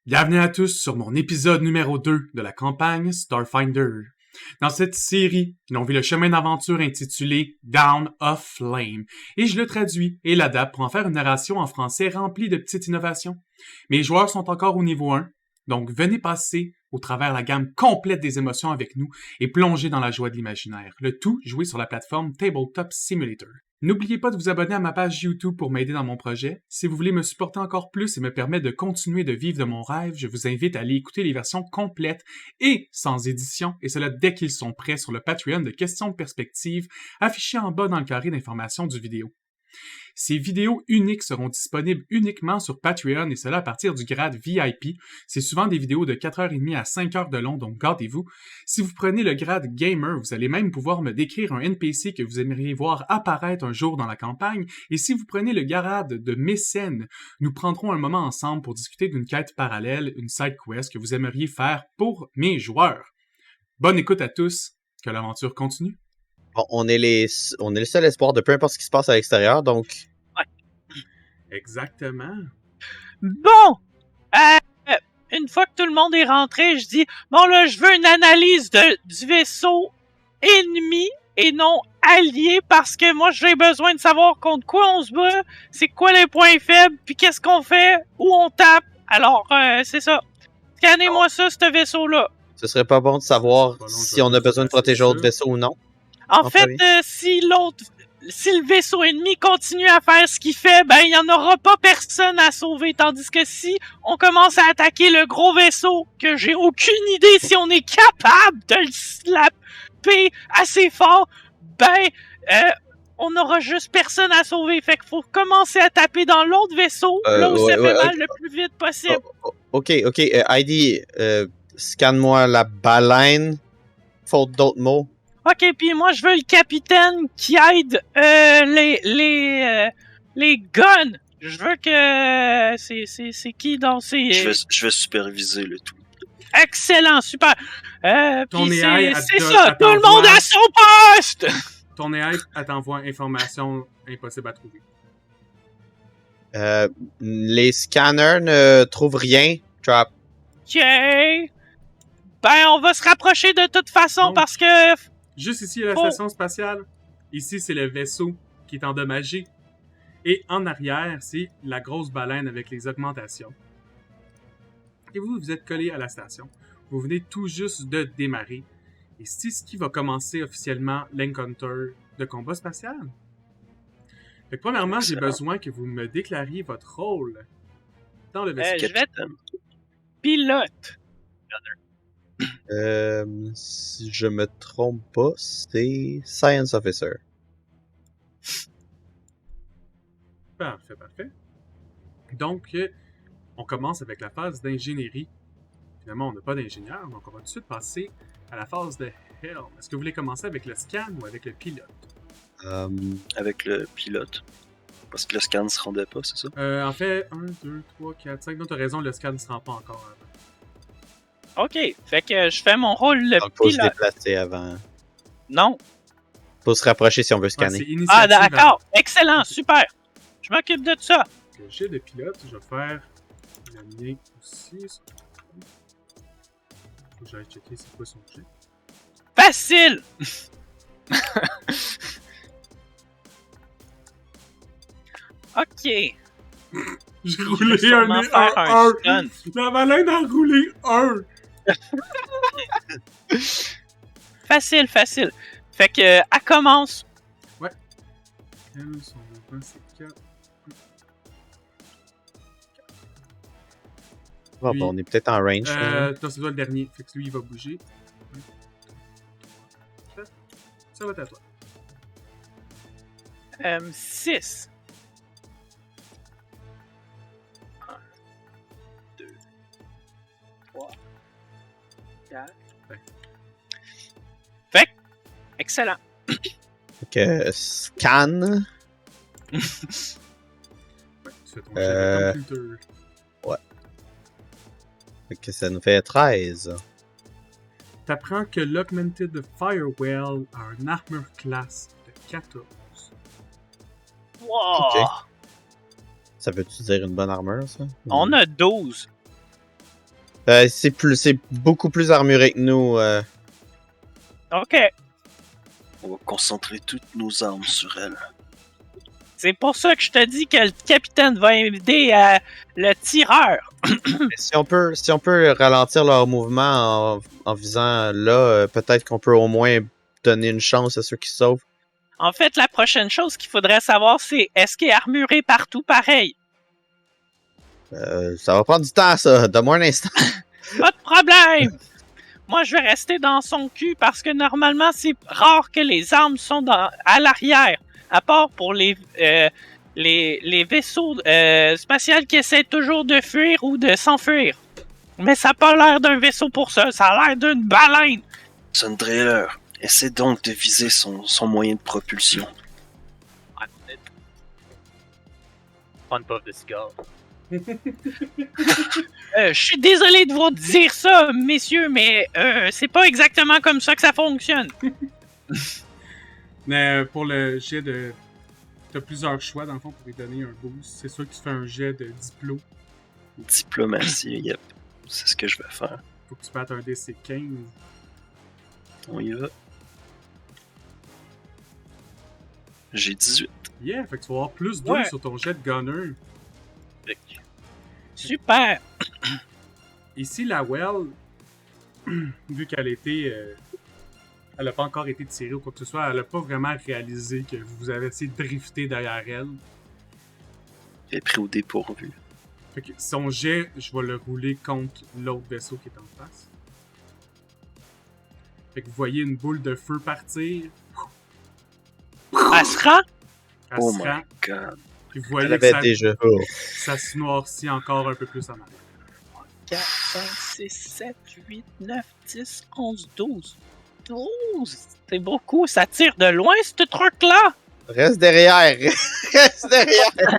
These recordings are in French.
Bienvenue à tous sur mon épisode numéro 2 de la campagne Starfinder. Dans cette série, l'on vit le chemin d'aventure intitulé Down of Flame, et je le traduis et l'adapte pour en faire une narration en français remplie de petites innovations. Mes joueurs sont encore au niveau 1, donc venez passer au travers la gamme complète des émotions avec nous et plonger dans la joie de l'imaginaire, le tout joué sur la plateforme Tabletop Simulator. N'oubliez pas de vous abonner à ma page YouTube pour m'aider dans mon projet. Si vous voulez me supporter encore plus et me permettre de continuer de vivre de mon rêve, je vous invite à aller écouter les versions complètes et sans édition, et cela dès qu'ils sont prêts sur le Patreon de Questions de Perspective, affiché en bas dans le carré d'information du vidéo. Ces vidéos uniques seront disponibles uniquement sur Patreon et cela à partir du grade VIP. C'est souvent des vidéos de 4h30 à 5h de long, donc gardez-vous. Si vous prenez le grade Gamer, vous allez même pouvoir me décrire un NPC que vous aimeriez voir apparaître un jour dans la campagne. Et si vous prenez le grade de Mécène, nous prendrons un moment ensemble pour discuter d'une quête parallèle, une side quest que vous aimeriez faire pour mes joueurs. Bonne écoute à tous, que l'aventure continue. Bon, on est le seul espoir de peu importe ce qui se passe à l'extérieur, donc... Ouais. Exactement. Bon! Une fois que tout le monde est rentré, je dis, bon là, je veux une analyse du vaisseau ennemi et non allié, parce que moi, j'ai besoin de savoir contre quoi on se bat, c'est quoi les points faibles, puis qu'est-ce qu'on fait, où on tape. Alors, c'est ça. Scannez-moi ça, ce vaisseau-là. Ce serait pas bon de savoir si on a besoin de protéger l'autre vaisseau ou non. En fait, si le vaisseau ennemi continue à faire ce qu'il fait, ben il y en aura pas personne à sauver. Tandis que si on commence à attaquer le gros vaisseau, que j'ai aucune idée si on est capable de le slapper assez fort, ben on aura juste personne à sauver. Fait qu'il faut commencer à taper dans l'autre vaisseau, là où ça fait mal le plus vite possible. Ok, Heidi, scanne-moi la baleine, faute d'autres mots. Ok, puis moi je veux le capitaine qui aide les guns. Je veux que c'est qui dans ces. Je vais superviser le tout. Excellent, super. Ton Puis AI, c'est ça, tout le monde à son poste. Ton AI, elle t'envoie information impossible à trouver. Les scanners ne trouvent rien. Trap. Ok. Ben on va se rapprocher de toute façon. Donc, parce que. Juste ici, la station spatiale. Ici, c'est le vaisseau qui est endommagé. Et en arrière, c'est la grosse baleine avec les augmentations. Et vous êtes collé à la station. Vous venez tout juste de démarrer. Et c'est ce qui va commencer officiellement l'encounter de combat spatial. Fait que premièrement, j'ai besoin que vous me déclariez votre rôle dans le vaisseau. Je vais être pilote. Si je me trompe pas, c'est Science Officer. Parfait. Donc, on commence avec la phase d'ingénierie. Finalement, on n'a pas d'ingénieur, donc on va tout de suite passer à la phase de Helm. Est-ce que vous voulez commencer avec le scan ou avec le pilote? Avec le pilote. Parce que le scan ne se rendait pas, c'est ça? En fait, 1, 2, 3, 4, 5. Non, t'as raison, le scan ne se rend pas encore avant. Ok, fait que je fais mon rôle de donc, faut pilote. se déplacer avant. Non. Faut se rapprocher si on veut scanner. Ah, d'accord. Excellent, super. Je m'occupe de ça. Le jet de pilote, je vais faire le mien aussi. Faut que j'aille checker c'est quoi son jet. Facile! Ok. J'ai roulé un. La baleine a roulé un. Facile. Fait que, elle commence. Ouais. Elle, son mouvement, c'est 4. Oh, bon, on est peut-être en range. Non, c'est toi le dernier. Fait que lui, il va bouger. Ça va être à toi. 6. 1, 2, 3, 4. Fait excellent. Donc, scan. Ouais, tu fais ton jet de computer. Ouais. Fait que ça nous fait 13. T'apprends que l'Augmented Firewall a un armor class de 14. Wow! Okay. Ça veut-tu dire une bonne armure, ça? On a 12. C'est beaucoup plus armuré que nous. OK. On va concentrer toutes nos armes sur elle. C'est pour ça que je te dis que le capitaine va aider le tireur. Si on peut ralentir leur mouvement en visant là, peut-être qu'on peut au moins donner une chance à ceux qui se sauvent. En fait, la prochaine chose qu'il faudrait savoir, c'est est-ce qu'il est armuré partout pareil? Ça va prendre du temps, ça. Donne-moi un instant. Pas de problème! Moi, je vais rester dans son cul parce que normalement, c'est rare que les armes sont à l'arrière. À part pour les vaisseaux spatials qui essaient toujours de fuir ou de s'enfuir. Mais ça n'a pas l'air d'un vaisseau pour ça. Ça a l'air d'une baleine. Sundrailer, essaie donc de viser son moyen de propulsion. Fun puff de cigare. Je suis désolé de vous dire ça, messieurs, mais c'est pas exactement comme ça que ça fonctionne. Mais pour le jet de... T'as plusieurs choix, dans le fond, pour lui donner un boost. C'est sûr que tu fais un jet de diplo. Diplomatie, yep. C'est ce que je vais faire. Faut que tu battes un DC 15. On y va. J'ai 18. Yeah, fait que tu vas avoir plus 2 sur ton jet de gunner. Super. Ici, la Well, vu qu'elle était... elle n'a pas encore été tirée ou quoi que ce soit, elle n'a pas vraiment réalisé que vous avez essayé de drifter derrière elle. Elle est pris au dépourvu. Fait que son jet, je vais le rouler contre l'autre vaisseau qui est en face. Fait que vous voyez une boule de feu partir. Elle se rend? Elle Oh se my rend. god. Puis vous Elle voyez que avait ça, déjà. ça se noircit encore un peu plus en arrière. 4, 5, 6, 7, 8, 9, 10, 11, 12. 12! C'est beaucoup, ça tire de loin, ce truc-là! Reste derrière! Reste derrière!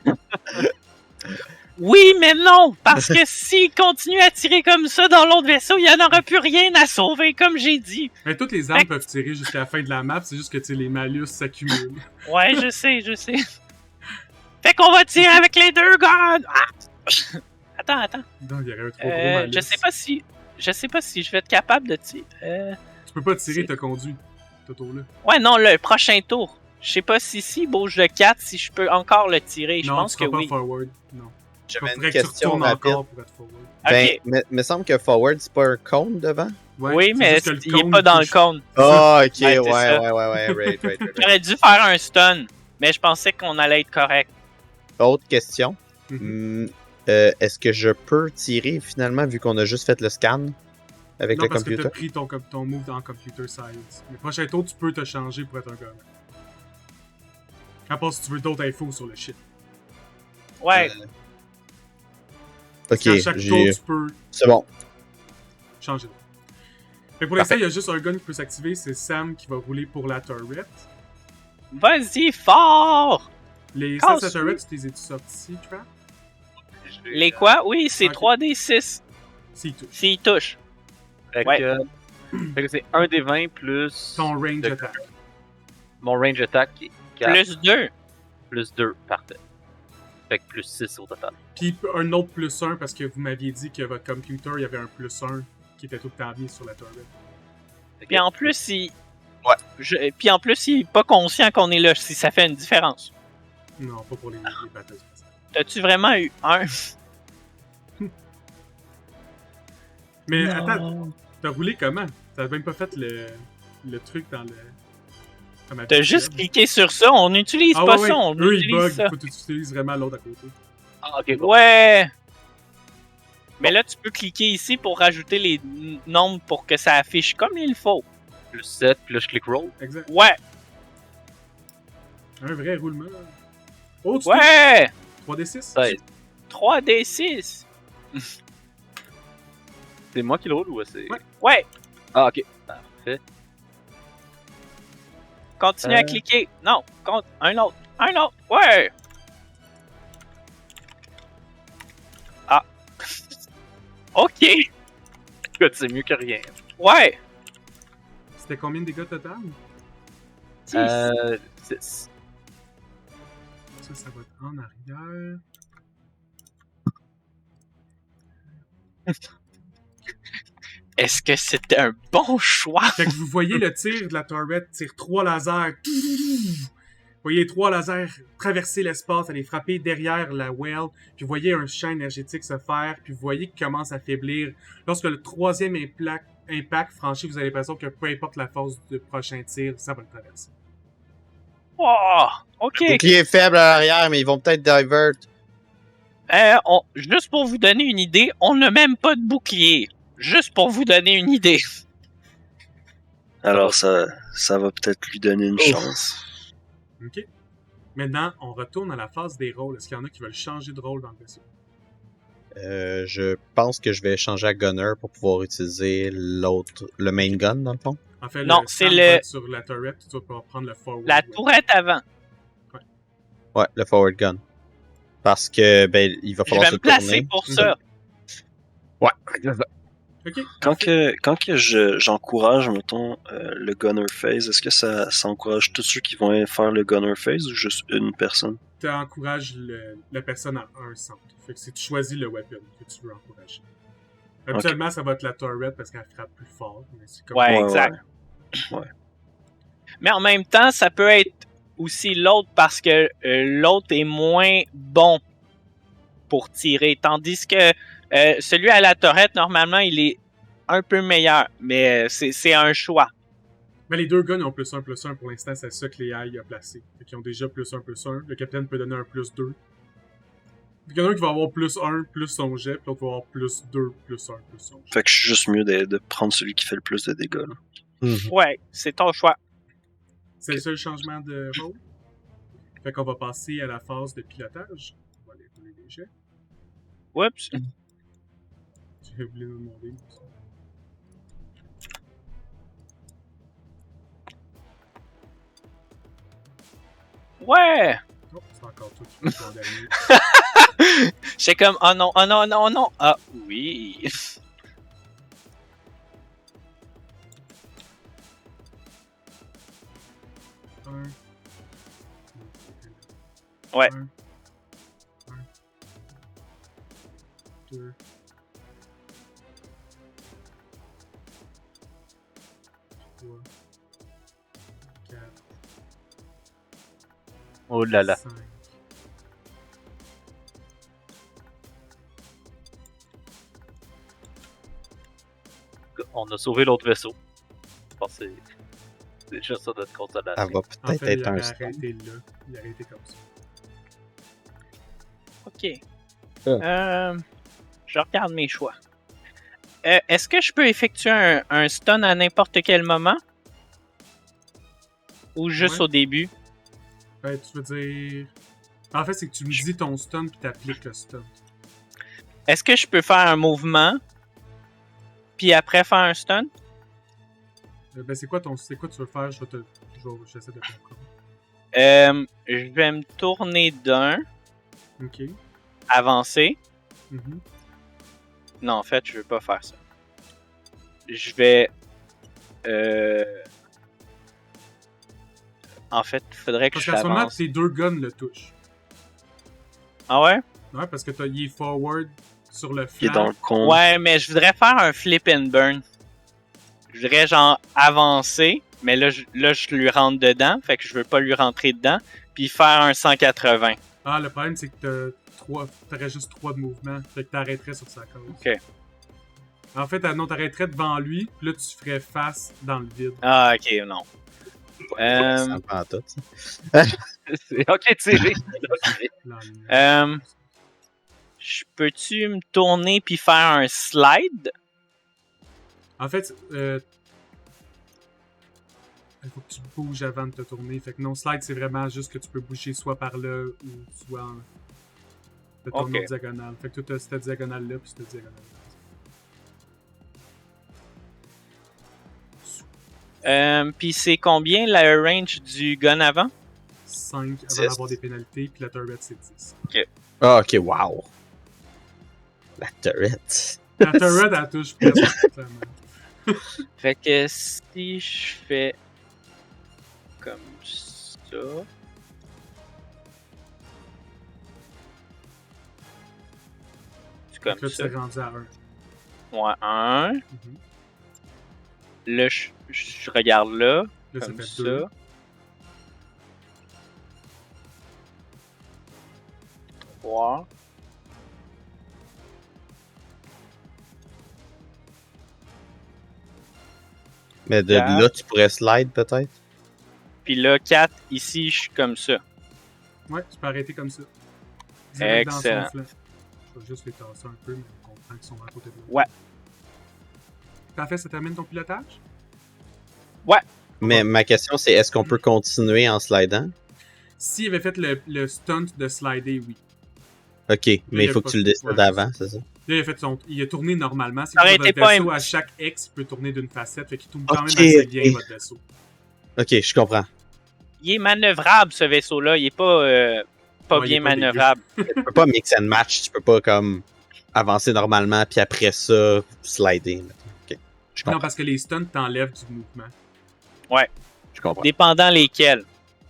Oui, mais non! Parce que s'il continue à tirer comme ça dans l'autre vaisseau, il n'y en aura plus rien à sauver, comme j'ai dit. Mais toutes les armes peuvent tirer jusqu'à la fin de la map, c'est juste que tu sais, les malus s'accumulent. Ouais, je sais. Fait qu'on va tirer avec les deux guns! Ah! Attends. Non, il y aurait un trop gros malus. Je sais pas si je vais être capable de tirer. Tu peux pas tirer, t'as conduit. Toto-là. Ouais, non, le prochain tour. Je sais pas si bouge de 4, si je peux encore le tirer. Je Non, pense tu seras que pas oui. forward. Non. J'avais Faudrait une que tu question retournes rapide. encore pour être forward. Ben, Ok. mais me semble que forward, c'est pas un cône devant? Ouais, Oui, c'est mais juste que le il est cône pas dans le touche- cône. Ah, ok, Ouais, c'est ouais, ça. right. J'aurais dû faire un stun, mais je pensais qu'on allait être correct. Autre question. Mhm. Est-ce que je peux tirer finalement, vu qu'on a juste fait le scan avec Non, le parce que computer? t'as pris ton move dans Computer Science. Mais prochain tour, tu peux te changer pour être un gars. À part si tu veux d'autres infos sur le shit. Ouais. Parce Ok, qu'à chaque tour, tu peux c'est bon. changer. Fait que pour l'instant, Parfait. il y a juste un gun qui peut s'activer, c'est Sam qui va rouler pour la turret. Vas-y, fort! Les Casse-lui. stats de turret, tu les as-tu sortis, Trap? Les quoi? Oui, c'est Ok. 3d6 S'il touche. s'il touche. Fait Ouais. que, fait que c'est 1 des 20 plus Ton range de- attack. mon range attack qui est 4 Plus 2. plus 2. Parfait. Fait que plus 6 au total. Puis un autre plus 1 parce que vous m'aviez dit que votre computer, il y avait un plus 1 qui était tout le temps mis sur la turret. Fait que- Puis en plus, il... Ouais. Puis en plus, il est pas conscient qu'on est là, si ça fait une différence. Non, pas pour les battles spatiales. T'as-tu vraiment eu un? Mais Non. attends, t'as roulé comment? T'as même pas fait le truc dans le... comme T'as habituel. juste cliqué sur ça, on n'utilise Ah pas ouais, ça, on eux, ils utilise bug, ça. faut que tu utilises vraiment l'autre à côté. Ah, ok, bon. Ouais! Mais là, tu peux cliquer ici pour rajouter les nombres pour que ça affiche comme il faut. Plus 7, puis là je clique roll. Exact. Ouais! Un vrai roulement. Oh, tu Ouais! 3d6? 16. 3d6! C'est moi qui le roule ou c'est. Ouais. Ouais! Ah, ok. Parfait. Continue à cliquer. Non, un autre. Un autre! Ouais! Ah! Ok! Écoute, c'est mieux que rien. Ouais! C'était combien de dégâts total? 6. 6. Ça va être en arrière. Est-ce que c'était un bon choix? Fait que vous voyez le tir de la turret, tire 3 lasers. Vous voyez 3 lasers traverser l'espace, aller frapper derrière la whale, puis vous voyez un champ énergétique se faire, puis vous voyez qu'il commence à faiblir. Lorsque le troisième impact franchit, vous avez l'impression que peu importe la force du prochain tir, ça va le traverser. Oh, ok. Le bouclier est faible à l'arrière, mais ils vont peut-être divert. Juste pour vous donner une idée, on n'a même pas de bouclier. Juste pour vous donner une idée. Alors, ça va peut-être lui donner une chance. OK? Maintenant, on retourne à la phase des rôles. Est-ce qu'il y en a qui veulent changer de rôle dans le vaisseau? Je pense que je vais changer à Gunner pour pouvoir utiliser le main gun, dans le fond. En fait, Non, le c'est Sam le- va être sur la turret, tu vas pouvoir prendre le forward. La tourette avant. Ouais, le forward gun. Parce que, ben, il va Je falloir vais se me placer tourner. pour ça. Ouais. OK? Quand que j'encourage, mettons, le gunner phase, est-ce que ça encourage tous ceux qui vont faire le gunner phase ou juste une personne? Tu encourages la personne à un centre. Fait que si tu choisis le weapon que tu veux encourager. Habituellement, ça va être la turret parce qu'elle frappe plus fort. Mais c'est comme Ouais, exact. Ouais. Mais en même temps, ça peut être aussi l'autre parce que l'autre est moins bon pour tirer. Tandis que celui à la torrette, normalement, il est un peu meilleur. Mais c'est un choix. Mais les deux guns ont +1/+1 pour l'instant, c'est ça que les AI a placé. Fait qu'ils ont déjà +1/+1. Le capitaine peut donner un +2. Il y en a un qui va avoir +1 plus son jet, puis l'autre va avoir +2 +1 plus son jet. Fait que je suis juste mieux de prendre celui qui fait le plus de dégâts. Là. Ouais, c'est ton choix. C'est le seul changement de rôle. Fait qu'on va passer à la phase de pilotage. On va aller rouler les jets. Oups. J'ai oublié de le demander. Ouais! Oh, c'est encore toi qui vas condamner. J'étais comme, oh non, oh non, oh non, oh non. Ah, oui. Un. Ouais. Un. Deux. Trois. Quatre. Oh là là. 5. On a sauvé l'autre vaisseau. Je pense que c'est déjà ça notre consolation. Elle va En peut-être fait, être il un aurait stun. arrêté là. Il a arrêté comme ça. Ok. Je regarde mes choix. Est-ce que je peux effectuer un stun à n'importe quel moment? Ou juste Ouais. au début? Ben, tu veux dire. En fait, c'est que tu me dis ton stun puis t'appliques le stun. Est-ce que je peux faire un mouvement? Puis après faire un stun? Ben, c'est quoi tu veux faire? J'essaie de comprendre. Je vais me tourner d'un, Ok. avancer. Mhm. Non, en fait, je veux pas faire ça. Je vais... En fait, il faudrait que Parce je qu'à ce moment, avance. tes deux guns le touchent. Ah ouais? Ouais, parce que il est forward sur le Il est dans flanc. le con. Ouais, mais je voudrais faire un flip and burn. Je voudrais genre avancer, mais là, je lui rentre dedans, fait que je veux pas lui rentrer dedans, puis faire un 180. Ah, le problème, c'est que t'aurais juste 3 de mouvement. Fait que t'arrêterais sur sa cause. Ok. En fait, non, t'arrêterais devant lui, puis là, tu ferais face dans le vide. Ah, ok, non. Ça me prend tout, ça. C'est ok, tiré. Dans le- Je peux-tu me tourner puis faire un slide? En fait, il faut que tu bouges avant de te tourner. Fait que non, slide, c'est vraiment juste que tu peux bouger soit par là ou soit de ton Ok. autre diagonale. Fait que tu as cette diagonale-là puis cette diagonale-là. Puis c'est combien le range du gun avant? 5 avant 10. d'avoir des pénalités, puis la turret, c'est 10. Ah, ok, wow. La turret. La turret, elle touche presque totalement. Fait que si je fais comme ça... C'est Donc comme là, tu ça. es rendu à 1. Ouais, 1. Mhm. Là, je regarde là, Là, ça comme fait ça. 2. Trois. Mais de Quatre. là, tu pourrais slide peut-être? Puis là, 4. Ici, je suis comme ça. Ouais, tu peux arrêter comme ça. Direct dans Excellent. son flanc. Je vais juste les tasser un peu, mais on comprend qu'ils sont à côté de l'autre. Ouais. Parfait, ça termine ton pilotage? Mais ma question, c'est est-ce qu'on peut continuer en slidant? S'il avait fait le stunt de slider, oui. Ok, mais il a faut pas que tu le fait- décides ouais. avant, c'est ça? Là, il a tourné normalement. C'est Arrêtez votre pas, vaisseau, hein. à chaque X, il peut tourner d'une facette. Fait qu'il tourne quand Ok, même assez bien, ok. votre vaisseau. Ok, je comprends. Il est manœuvrable, ce vaisseau-là. Il est pas Ouais, il bien est pas dégueu. manœuvrable. Tu peux pas mix and match, tu peux pas comme avancer normalement, puis après ça, slider. mettons. Ok, je Non, comprends. parce que les stunts t'enlèvent du mouvement. Je comprends. Dépendant lesquels.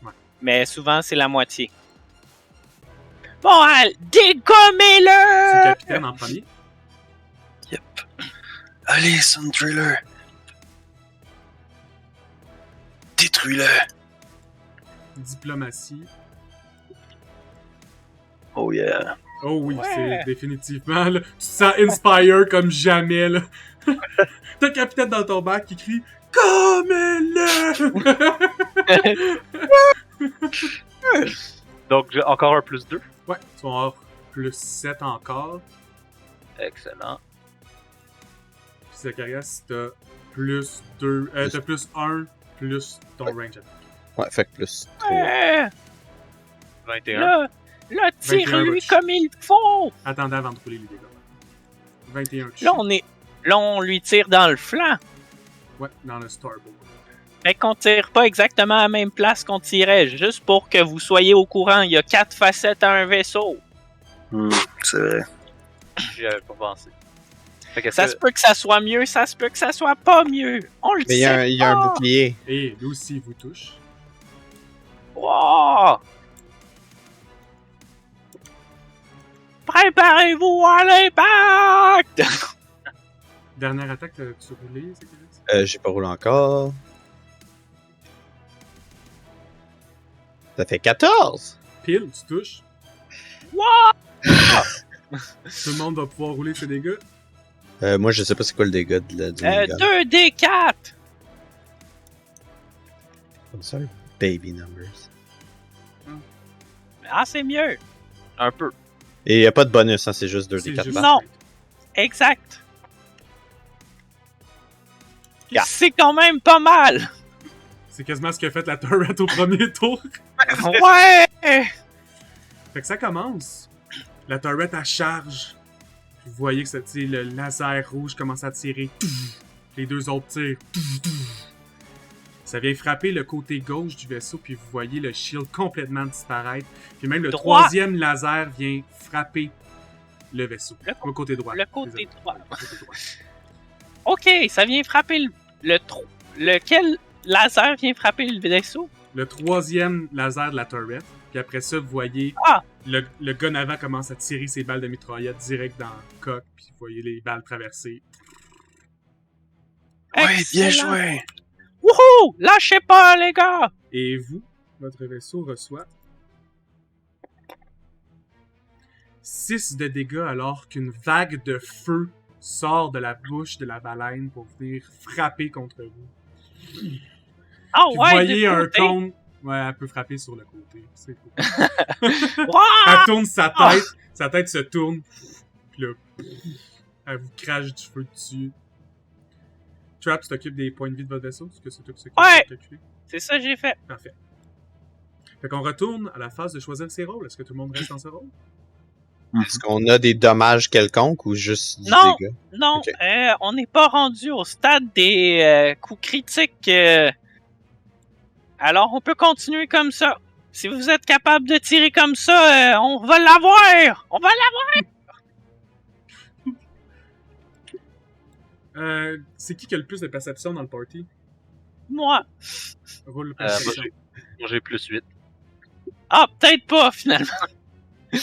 Ouais. Mais souvent, c'est la moitié. Bon, allez, C'est le dégommez-le! capitaine en premier. Allez, Sundriller! Détruis-le! Diplomatie. Oh yeah! Oh oui, Ouais. c'est définitivement, là. Tu te sens inspire comme jamais, là. T'as le capitaine dans ton bac qui crie « Comme-le! Donc, j'ai encore un plus 2. » Ouais, tu vas avoir plus 7 encore. Excellent. Puis Zacharias, t'as plus 2... t'as plus 1 plus ton range attack. Ouais, fait que plus 3. Ouais. 21. Là, 21 tire-lui rush. comme il faut! Attendez avant de rouler les dégâts. 21 touché. Là, on lui tire dans le flanc. Ouais, dans le Starboard. Fait qu'on tire pas exactement à la même place qu'on tirait. Juste pour que vous soyez au courant, il y a 4 facettes à un vaisseau. C'est vrai. J'y avais pas pensé. Fait que Ça se peut que ça soit mieux, ça se peut que ça soit pas mieux. On le Mais sait il y a un pas. bouclier. Et lui aussi, il vous touche. Wow! Préparez-vous à l'impact! Dernière attaque, t'as-tu roulé, Zacharias? J'ai pas roulé encore. Ça fait 14! Pile, tu touches. Wow! Tout le monde va pouvoir rouler ses dégâts. Moi, je sais pas c'est quoi le dégât du minigun. 2d4! Comme ça, baby numbers. Ah, c'est mieux. un peu. Et il n'y a pas de bonus, hein, c'est juste 2 C'est d 4 juste- Non. Exact. Yeah. C'est quand même pas mal. C'est quasiment ce qu'a fait la turret au premier tour. Ouais! Fait que ça commence. La turret à charge. Vous voyez que ça tire, le laser rouge commence à tirer. Les deux autres tirent. Ça vient frapper le côté gauche du vaisseau, puis vous voyez le shield complètement disparaître. Puis même le Droit. troisième laser vient frapper le vaisseau. Le côté droit. Le côté Désolé. droit. Le côté droit. Ok, ça vient frapper lequel laser vient frapper le vaisseau? Le troisième laser de la turret. Puis après ça, vous voyez Ah! le gun avant commence à tirer ses balles de mitraillette direct dans le coq. Puis vous voyez les balles traverser. Ouais, bien Excellent. joué! Wouhou! Lâchez pas, les gars! Et vous, votre vaisseau reçoit 6 de dégâts alors qu'une vague de feu sort de la bouche de la baleine pour venir frapper contre vous. Ah Puis ouais, vous voyez de un côté. cône. Ouais, elle peut frapper sur le côté. C'est cool. Ouah! Elle tourne sa tête se tourne. Puis là, elle vous crache du feu dessus. Trap, tu t'occupes des points de vie de votre vaisseau? Est-ce que c'est toi qui s'occupe Ouais. de t'occuper? C'est ça que j'ai fait. Parfait. Fait qu'on retourne à la phase de choisir ses rôles. Est-ce que tout le monde reste dans ce rôle? Est-ce qu'on a des dommages quelconques ou juste du Non. dégât? Non, Ok. on n'est pas rendu au stade des coups critiques. Alors, on peut continuer comme ça. Si vous êtes capable de tirer comme ça, on va l'avoir! On va l'avoir! C'est qui a le plus de perception dans le party? Moi. Roule Moi, perception. j'ai plus 8. Ah, peut-être pas, finalement. Il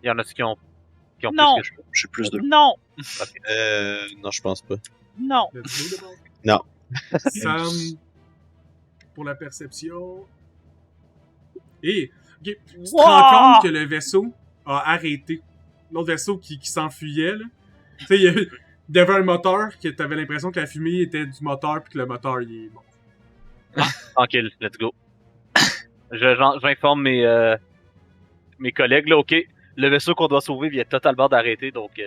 y en a qui ont Non. plus que je. J'ai plus de. Non. Non, je pense pas. Non. Let's go d'abord. Non. Sam, pour la perception. Et, ok, tu te rends compte que le vaisseau a arrêté. L'autre vaisseau qui s'enfuyait, là. Tu sais, il y avait un moteur que t'avais l'impression que la fumée était du moteur puis que le moteur, il est bon. Tranquille, let's go. J'informe mes collègues, là, ok. Le vaisseau qu'on doit sauver vient totalement d'arrêter, donc...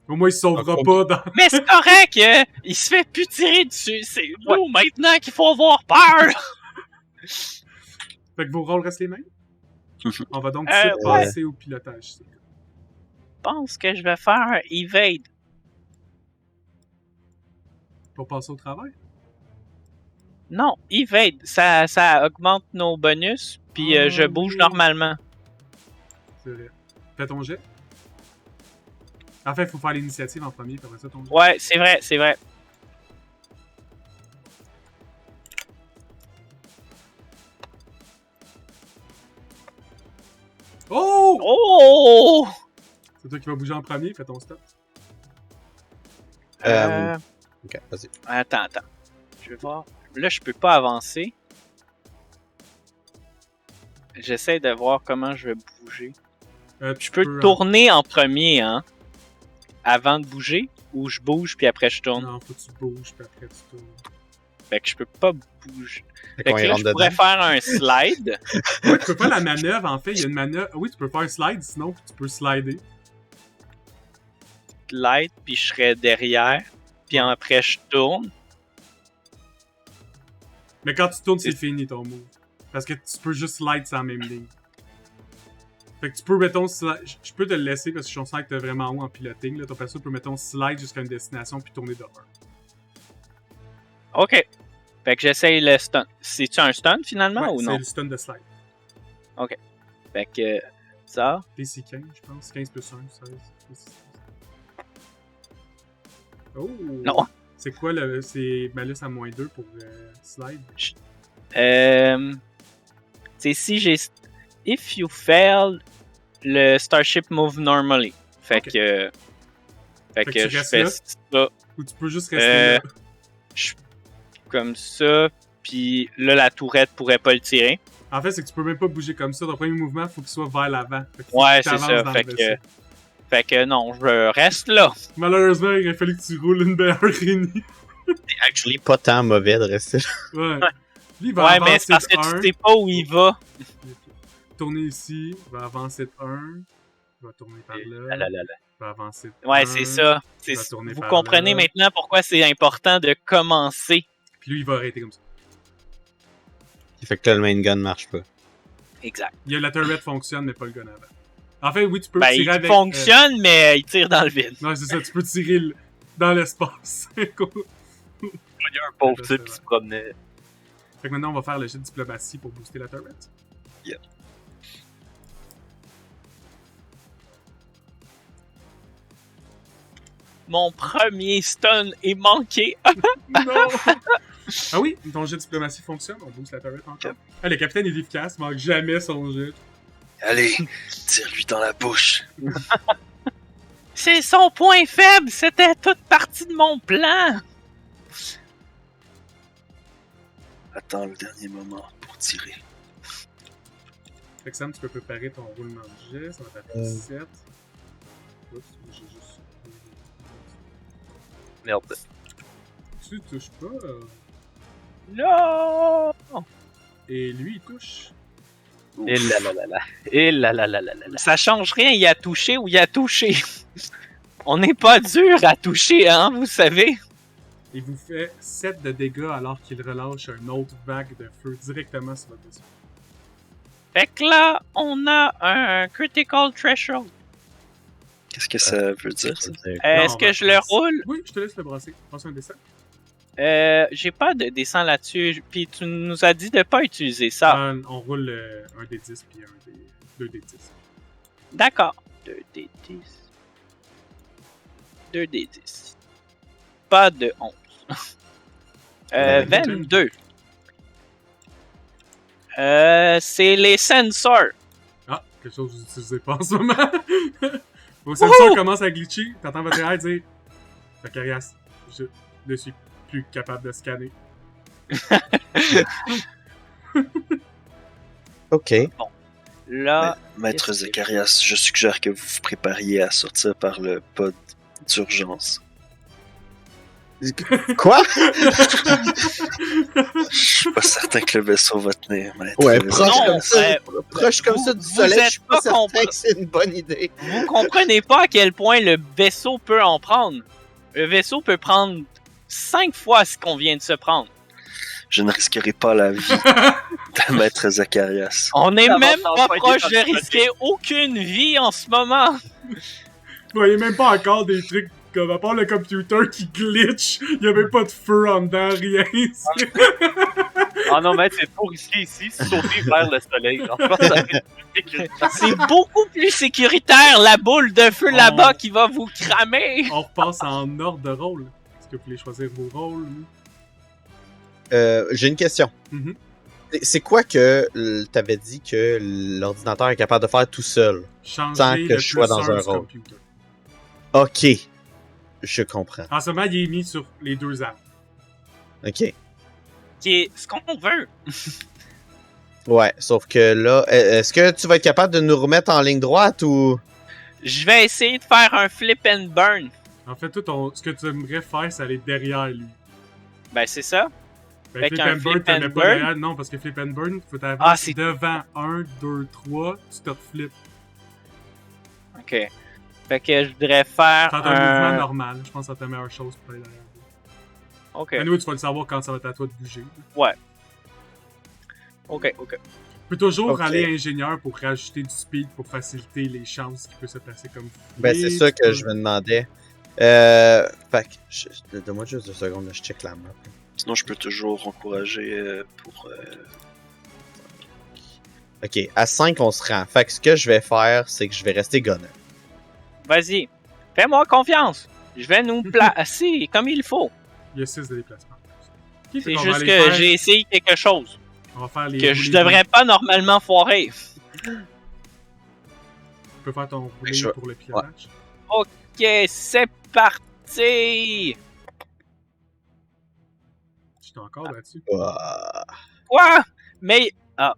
Au moins, il se sauvera pas dans... Mais c'est correct, il se fait plus tirer dessus. C'est nous, maintenant, qu'il faut avoir peur. Fait que vos rôles restent les mêmes? On va donc ouais. passer au pilotage. Je pense que je vais faire un evade. Pour passer au travail? Non, evade. Ça augmente nos bonus, puis je bouge oui. normalement. C'est vrai. Fais ton jet. En fait, il faut faire l'initiative en premier, puis après ça, ton jet. Ouais, c'est vrai, c'est vrai. Oh! Oh! C'est toi qui vas bouger en premier, fais ton stop. Ok, vas-y. Attends. Je vais voir. Là, je peux pas avancer. J'essaie de voir comment je vais bouger. Je peux tourner en premier, hein? Avant de bouger, ou je bouge puis après je tourne. Non, faut que tu bouges, puis après tu tournes. Fait que je peux pas bouger. Fait Fait qu'on que y là, rentre je pourrais dedans. faire un slide. Ouais, tu peux faire la manœuvre, en fait. Il y a une manœuvre. Oui, tu peux faire un slide, sinon tu peux slider. Slide, puis je serais derrière. Puis après, je tourne. Mais quand tu tournes, c'est fini ton move. Parce que tu peux juste slide sur la même ligne. Fait que tu peux, mettons, je peux te le laisser parce que je sens que t'es vraiment haut en piloting. Là. Ton perso peut, mettons, slide jusqu'à une destination puis tourner de 1. OK. Fait que j'essaye le stun. C'est-tu un stun finalement ou C'est non? le stun de slide. Fait que ça. DC 15, je pense. 15 plus 1, 16. Oh! Non. C'est quoi le. C'est malus à moins 2 pour slide? C'est si j'ai. If you fail, le Starship move normally. Fait Ok. que. Fait que que tu je restes fais là? ça Ou tu peux juste rester là? comme ça. Puis là, la tourette pourrait pas le tirer. En fait, c'est que tu peux même pas bouger comme ça. Ton premier mouvement, il faut qu'il soit vers l'avant. Fait que faut Ouais, que c'est t'avances ça. dans Fait le que. vaisseau. Fait que non, je reste là. Malheureusement, il a fallu que tu roules une meilleure Rémi. C'est actually pas tant mauvais de rester là. Ouais. Lui, il va Ouais, mais avancer c'est parce que de 1. tu sais pas où il va. Tourner ici, il va avancer de 1. Il va tourner par là. Il va avancer de 1. Ouais, c'est ça. Il va tourner Vous par comprenez là. maintenant pourquoi c'est important de commencer. Puis lui, il va arrêter comme ça. Fait que là, le main gun marche pas. Exact. La turret fonctionne, mais pas le gun avant. En fait, oui, tu peux Ben, tirer il avec... fonctionne, mais il tire dans le vide. Non, c'est ça, tu peux tirer dans l'espace. Il y a un pauvre type qui se promenait. Fait que maintenant, on va faire le jet de diplomatie pour booster la turret. Yep. Mon premier stun est manqué. Non! Ah oui, ton jet de diplomatie fonctionne, on booste la turret encore. Yep. Ah, le capitaine est efficace, manque jamais son jet. Allez, tire-lui dans la bouche. C'est son point faible. C'était toute partie de mon plan. Attends le dernier moment pour tirer. Fait que Sam, tu peux préparer ton roulement de jet, ça va t'appeler 7. Oups, j'ai juste... Merde. Tu touches pas. Non. Et lui, il touche. Et là là là là. Et là là là là là là. Ça change rien. Il a touché ou il a touché. On n'est pas dur à toucher, hein, vous savez. Il vous fait 7 de dégâts alors qu'il relâche une autre vague de feu directement sur votre vaisseau. Fait que là, on a un critical threshold. Qu'est-ce que ça veut dire, ça? Est-ce que je le roule? Oui, je te laisse le brasser. Passe un dessin. J'ai pas de dessin là-dessus. Puis tu nous as dit de pas utiliser ça. On roule un des 10 puis deux des 10. D'accord. 2d10. 2d10. Pas de 11. 22. C'est les sensors. Ah, quelque chose que vous n'utilisez pas en ce moment. Vos sensors commencent à glitcher. T'entends votre AI dire Zacharias, Je suis plus capable de scanner. Ok. Là, Maître qu'est-ce que- Zacharias, je suggère que vous vous prépariez à sortir par le pod d'urgence. Quoi? Je suis pas certain que le vaisseau va tenir, maître. Ouais, Zacharias. proche Non, comme ça, proche comme vous- ça du vous soleil, êtes je suis pas pas certain compris. que c'est une bonne idée. Vous comprenez pas à quel point le vaisseau peut en prendre. Le vaisseau peut prendre 5 fois ce qu'on vient de se prendre. Je ne risquerai pas la vie de maître Zacharias. On n'est Ça va même s'en pas poigner proche dans de le risquer aucune vie en ce moment. Vous voyez même pas encore des trucs comme à part le computer qui glitch, y a même pas de feu en dedans, rien. Ah non, maître, c'est trop risqué ici, sauter vers le soleil. Genre, je pense que ça va être plus sécuritaire. C'est beaucoup plus sécuritaire, la boule de feu Oh. là-bas qui va vous cramer. On repasse en ordre de rôle. Est-ce que vous voulez choisir vos rôles? J'ai une question. Mhm. C'est quoi que t'avais dit que l'ordinateur est capable de faire tout seul? Changer Sans que le je sois plus dans un un du rôle. computer. Ok. Je comprends. En ce moment, il est mis sur les deux armes. Ok. Qui est ce qu'on veut. Ouais, sauf que là, est-ce que tu vas être capable de nous remettre en ligne droite ou... Je vais essayer de faire un flip and burn. En fait, toi, ce que tu aimerais faire, c'est aller derrière lui. Ben c'est ça. Ben, Fait flip qu'un and burn, flip t'en and mets pas burn? derrière. Non, parce que flip and burn, faut t'avancer Ah, c'est- devant 1, 2, 3, tu te reflippes. Ok. Fait que je voudrais faire T'as un mouvement normal. Je pense que ça te la meilleure chose pour aller derrière lui. Ok. Mais nous, tu vas le savoir quand ça va être à toi de bouger. Ok. Tu peux toujours Ok. aller ingénieur pour rajouter du speed pour faciliter les chances qu'il peut se placer comme Ben, c'est flic, ça tu que peux- je me demandais. Fait que, donne-moi juste 2 secondes, là, je check la map. Sinon, je peux toujours encourager pour... Ok, à 5, on se rend. Fait que ce que je vais faire, c'est que je vais rester gunner. Vas-y. Fais-moi confiance. Je vais nous placer comme il faut. Il y a 6 de déplacement. Ok, fait C'est qu'on va juste aller que faire- j'ai essayé quelque chose On va faire les que je roulés devrais pas normalement foirer. Tu peux faire ton roulé Je- pour le pilotage. Ok, c'est parti. Je suis encore là-dessus. Ah. Quoi? Mais... Ah.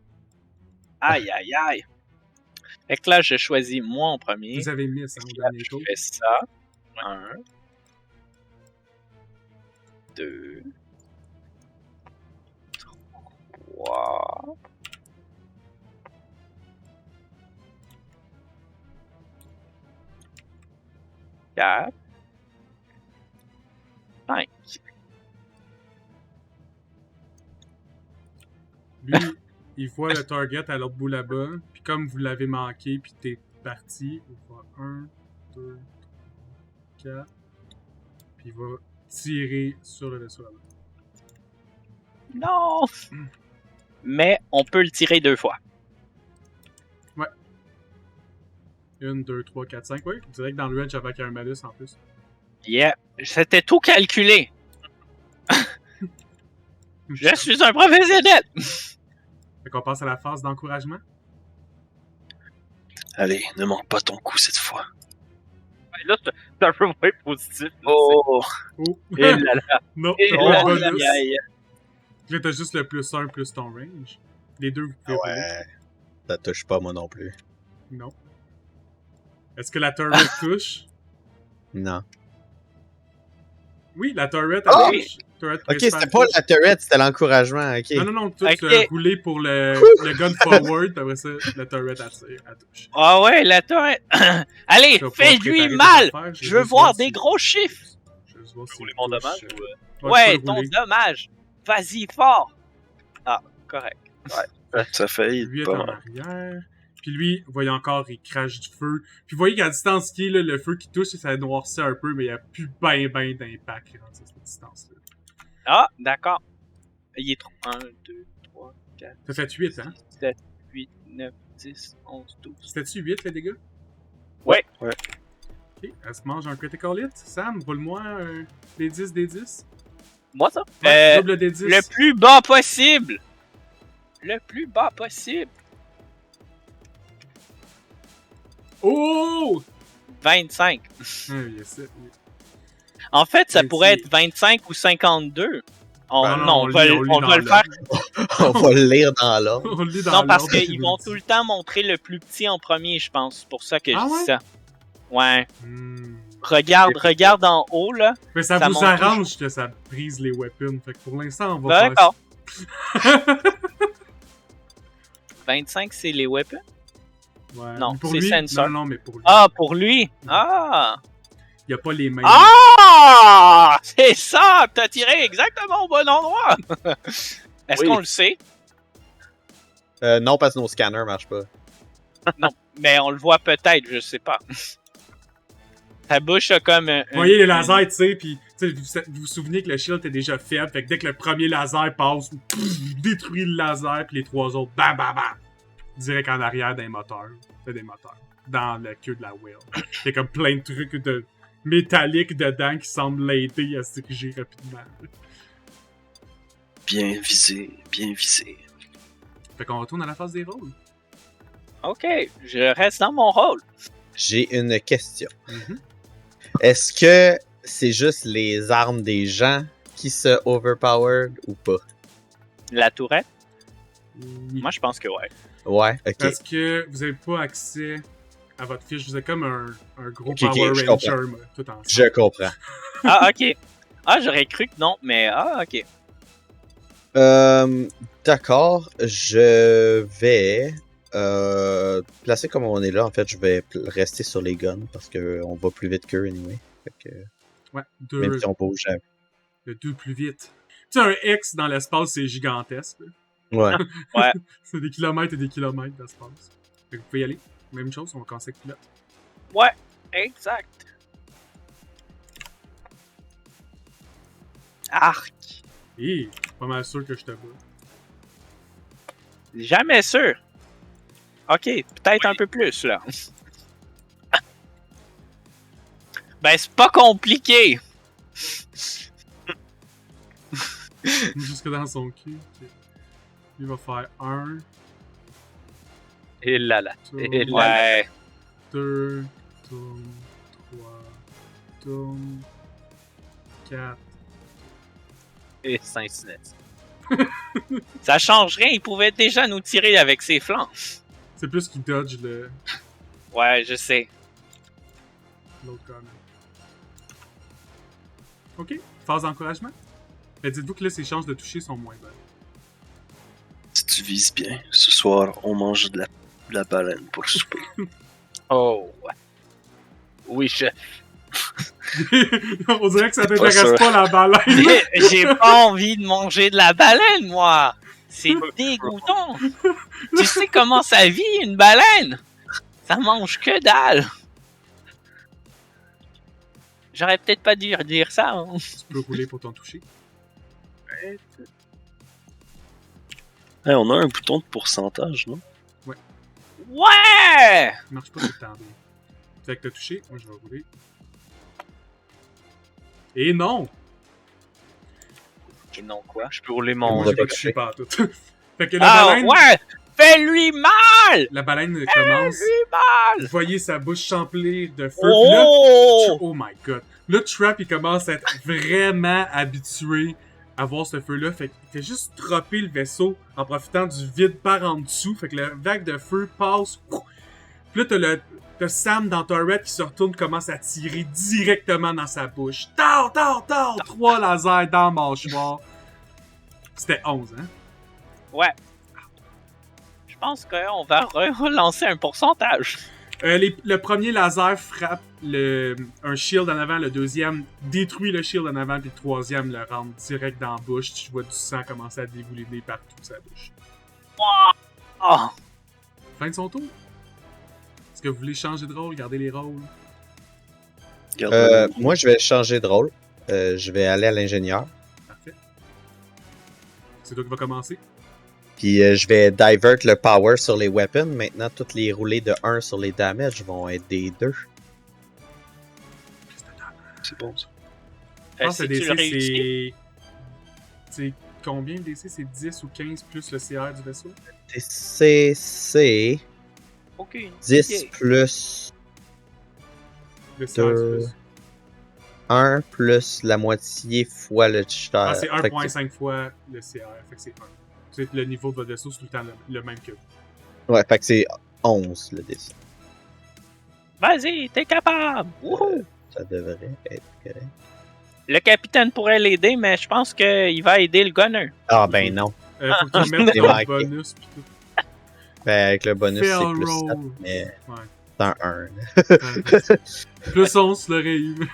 Aïe, aïe, aïe. Fait que là, je choisis moi en premier. Vous avez mis ça au dernier Je tour. fais ça. 1. 2. 3. 4. 5. Lui, il voit le target à l'autre bout là-bas. Puis comme vous l'avez manqué, puis t'es parti, il va 1, 2, 3, 4. Puis il va tirer sur le vaisseau là-bas. Non! Mais on peut le tirer 2 fois. 1, 2, 3, 4, 5. Oui, je dirais que dans le range avec un malus en plus. Yeah. C'était tout calculé. Je suis un professionnel! Fait qu'on passe à la phase d'encouragement. Allez, ne manque pas ton coup cette fois. Là, c'est un peu moins positif. là, Oh! Oh! c'est- Et là, là. Non, Et t'as Oh, pas de là, bonus. aïe, aïe. Là, t'as juste le plus 1 plus ton range. Les deux, vous pouvez rouler. Ouais. Ça touche pas moi non plus. Non. Est-ce que la turret touche? Non. Oui, la turret, elle Ah! touche. Turret Ok, principale c'était pas touche. la turret, c'était l'encouragement, ok. Non, non, non, tout Ok. roulé pour le gun forward, puis après ça, la turret elle touche. Ah ouais, la torrente. Allez, Je vais pas fais-lui préparer des mal! affaires, Je veux juste voir si- des gros chiffres! Je veux juste voir si rouler il mon touche, dommage euh, ou... Ouais, tu peux ton rouler. dommage. Vas-y fort. Ah, correct. Ça fait Lui est pas en mal. arrière. Puis lui, vous voyez encore, il crache du feu. Puis vous voyez qu'à la distance qui est, là, le feu qui touche, ça noircit un peu, mais il n'y a plus ben d'impact rendu à cette distance-là. Ah, d'accord. Il est trop. 1, 2, 3, 4, Ça fait 8, hein? 7, 8, 9, 10, 11, 12. C'était-tu 8, les dégâts? Ouais. Ouais. Ok, elle se mange un critical hit. Sam, roule-moi des 10, des 10. Moi, ça? Ouais, double des 10. Le plus bas possible. Le plus bas possible. Oh! 25. Ah, yes, oui. En fait, ça Ben, pourrait c'est- être 25 ou 52. Ben Non, on va lit dans le faire. On va le lire dans l'ordre. On le lit dans Non, parce l'ordre qu'ils vont tout le temps montrer le plus petit en premier, je pense. C'est pour ça que Ah je dis ouais? ça. Ouais. Hmm. Regarde en haut, là. Mais ça Ça vous montre arrange que ça brise les weapons. Fait que pour l'instant, on va faire D'accord. 25, c'est les weapons? Ouais. Non, Mais pour c'est lui, sensor. non, mais pour lui. Ah, pour lui? Ah! Il n'y a pas les mains. Ah! C'est ça! T'as tiré exactement au bon endroit! Est-ce Oui. qu'on le sait? Non, parce que nos scanners marchent pas. Mais on le voit peut-être, je sais pas. Sa bouche a comme Vous voyez les lasers, tu sais, puis vous vous souvenez que le shield était déjà faible, fait que dès que le premier laser passe, pff, détruit le laser, puis les trois autres, bam, bam, bam, direct en arrière d'un moteur. C'est des moteurs. Dans le queue de la whale. Il y a comme plein de trucs de métalliques dedans qui semblent l'aider à se diriger rapidement. Bien visé, bien visé. Fait qu'on retourne à la phase des rôles. Ok, je reste dans mon rôle. J'ai une question. Mhm. Est-ce que c'est juste les armes des gens qui se overpowered ou pas? La tourette? Oui. Moi, je pense que ouais. Ouais, ok. Parce que vous avez pas accès à votre fiche. Vous êtes comme un gros Ok, ok, Power je Ranger, comprends. moi, tout ensemble. Je comprends. Ah, ok. Ah, j'aurais cru que non, mais ah, ok. D'accord, je vais placer comme on est là. En fait, je vais rester sur les guns parce que on va plus vite qu'eux anyway. Fait que, Ouais, même si on bouge. le 2 plus vite. Tu sais, un X dans l'espace, c'est gigantesque. là. Ouais. C'est des kilomètres et des kilomètres d'espace. Fait que vous pouvez y aller. Même chose, on va commencer avec pilote. Ouais, exact. Arc. Et pas mal sûr que je te bats. Jamais sûr. Ok, peut-être un peu plus, là. Ben, c'est pas compliqué. Jusque dans son cul. Ok. Il va faire 1, Et là là. Et là. Ouais. 2, tourne, 3, tourne, 4. Et Cincinnati. Ça change rien, il pouvait déjà nous tirer avec ses flancs. C'est plus qu'il dodge Ouais, je sais. l'autre gunner. Ok, phase d'encouragement. Mais dites-vous que là, ses chances de toucher sont moins bonnes. Si tu vises bien, ce soir, on mange de la baleine pour souper. Oh. Oui, chef. On dirait que ça Pas t'intéresse sûr. pas la baleine. J'ai pas envie de manger de la baleine, moi. C'est dégoûtant. Tu sais comment ça vit, une baleine? Ça mange que dalle. J'aurais peut-être pas dû dire ça. Hein. Tu peux rouler pour ton toucher. Hey, on a un bouton de pourcentage, non? Ouais! Il marche pas tout le temps bien. Fait que t'as touché, moi je vais rouler. Et non! Et non, quoi? Je peux rouler Moi mon. va j'ai pas pas touché pas tout. Fait que la Ah, baleine, ouais! Fais-lui mal! la baleine commence. Fais-lui Vous voyez sa bouche s'emplir de feu. Puis là, Oh! oh my god. Là, Trap, il commence à être vraiment habitué à voir ce feu-là. Fait qu'il fait juste dropper le vaisseau en profitant du vide par en dessous. Fait que la vague de feu passe. Puis là, t'as Sam dans Turret qui se retourne, commence à tirer directement dans sa bouche. Tard! 3 lasers dans le mâchoire. C'était 11, hein? Ouais. Je pense qu'on va relancer un pourcentage. Le premier laser frappe un shield en avant, le deuxième détruit le shield en avant, puis le troisième le rentre direct dans la bouche. Tu vois du sang commencer à dégouliner partout sa bouche. Oh! Fin de son tour. Est-ce que vous voulez changer de rôle, garder les rôles? Moi, je vais changer de rôle. Je vais aller à l'ingénieur. Parfait. C'est toi qui va commencer. Puis je vais divert le power sur les weapons. Maintenant, toutes les roulées de 1 sur les damages vont être des 2. C'est bon, ça. Je pense que Si le tu le DC, réussis. c'est combien le DC? C'est 10 ou 15 plus le CR du vaisseau? C'est Aucune 10 idée. plus Le CR Deux. du vaisseau. 1 plus la moitié fois le CR. Ah, c'est Fait que 1.5 fois le CR. Fait que c'est 1. C'est le niveau de votre vaisseau, c'est tout le temps le même que vous. Ouais, fait que c'est 11 le DC. Vas-y, t'es capable! Wouhou! Ça devrait être correct. Le capitaine pourrait l'aider, mais je pense qu'il va aider le gunner. Ah ben non. Faut que tu mettes C'est ton manqué. bonus pis tout. Ben avec le bonus, Fail c'est plus 7, roll. mais Ouais. c'est un 1. Plus 11 le rave.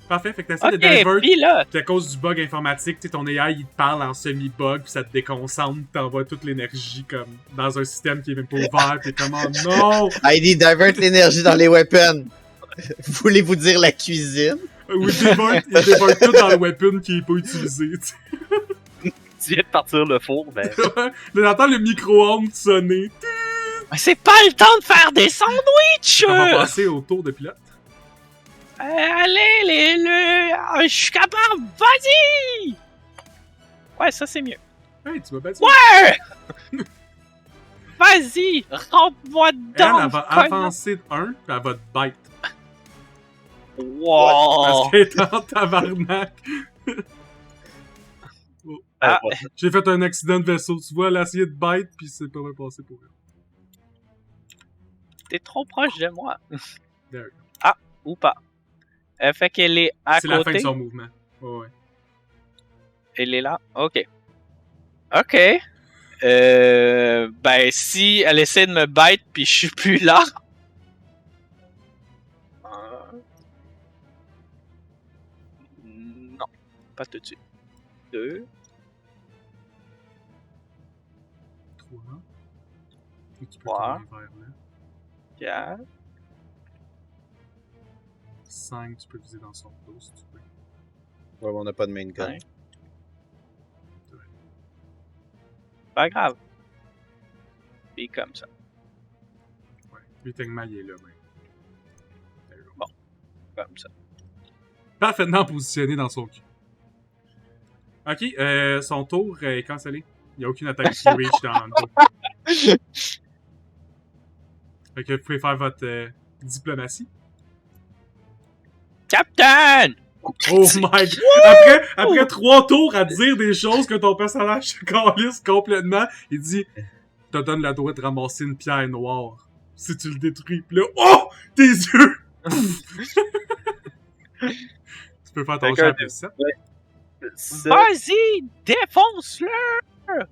Parfait, fait que t'essaies de Ok, divert. pilote! Puis à cause du bug informatique, tu sais, ton AI il te parle en semi-bug, puis ça te déconcentre, t'envoies toute l'énergie comme dans un système qui est même pas ouvert, pis comme oh non! ID divert l'énergie dans les weapons. Voulez-vous dire la cuisine? Ou il divert tout dans le weapon qui est pas utilisé, tu sais. Tu viens de partir le four, ben. Là, t'entends le micro-ondes sonner. Mais c'est pas le temps de faire des sandwichs! On va passer au tour de pilote. Allez, je suis capable! Vas-y! Ouais, ça c'est mieux. Hey, tu m'as battu. Ouais! Vas-y! Rampe-moi Elle, dedans! elle va connard. avancer de 1, puis elle va te bite. Wow! Parce qu'elle est en tabarnak. Ah. J'ai fait un accident de vaisseau, tu vois, elle a essayé de bite, puis c'est pas bien passé pour elle. T'es trop proche de moi. There you go. Ah, ou pas. Fait qu'elle est à C'est la fin côté. de son mouvement. Ouais. Elle est là. Ok. Ok. Ben, si elle essaie de me bite puis je suis plus là. Non. Pas tout de suite. 2. 3. Et tu peux Trois. tourner vers là. 4. 5, tu peux viser dans son dos si tu veux. Ouais, on n'a pas de main gun. Ouais. Pas grave. Puis comme ça. Ouais. Lui, techniquement, il est là, mais. There you go. Comme ça. Parfaitement positionné dans son cul. Ok, son tour est cancellé. Il n'y a aucune attaque qui reach dans le dos. Fait que vous pouvez faire votre diplomatie. Captain! Oh my god! Après 3 tours à dire des choses que ton personnage se calisse complètement, il dit te donne la droite de ramasser une pierre noire si tu le détruis. Pis là, oh! Tes yeux! Tu peux faire ton Quelqu'un jet plus 7. Vas-y! Défonce-le!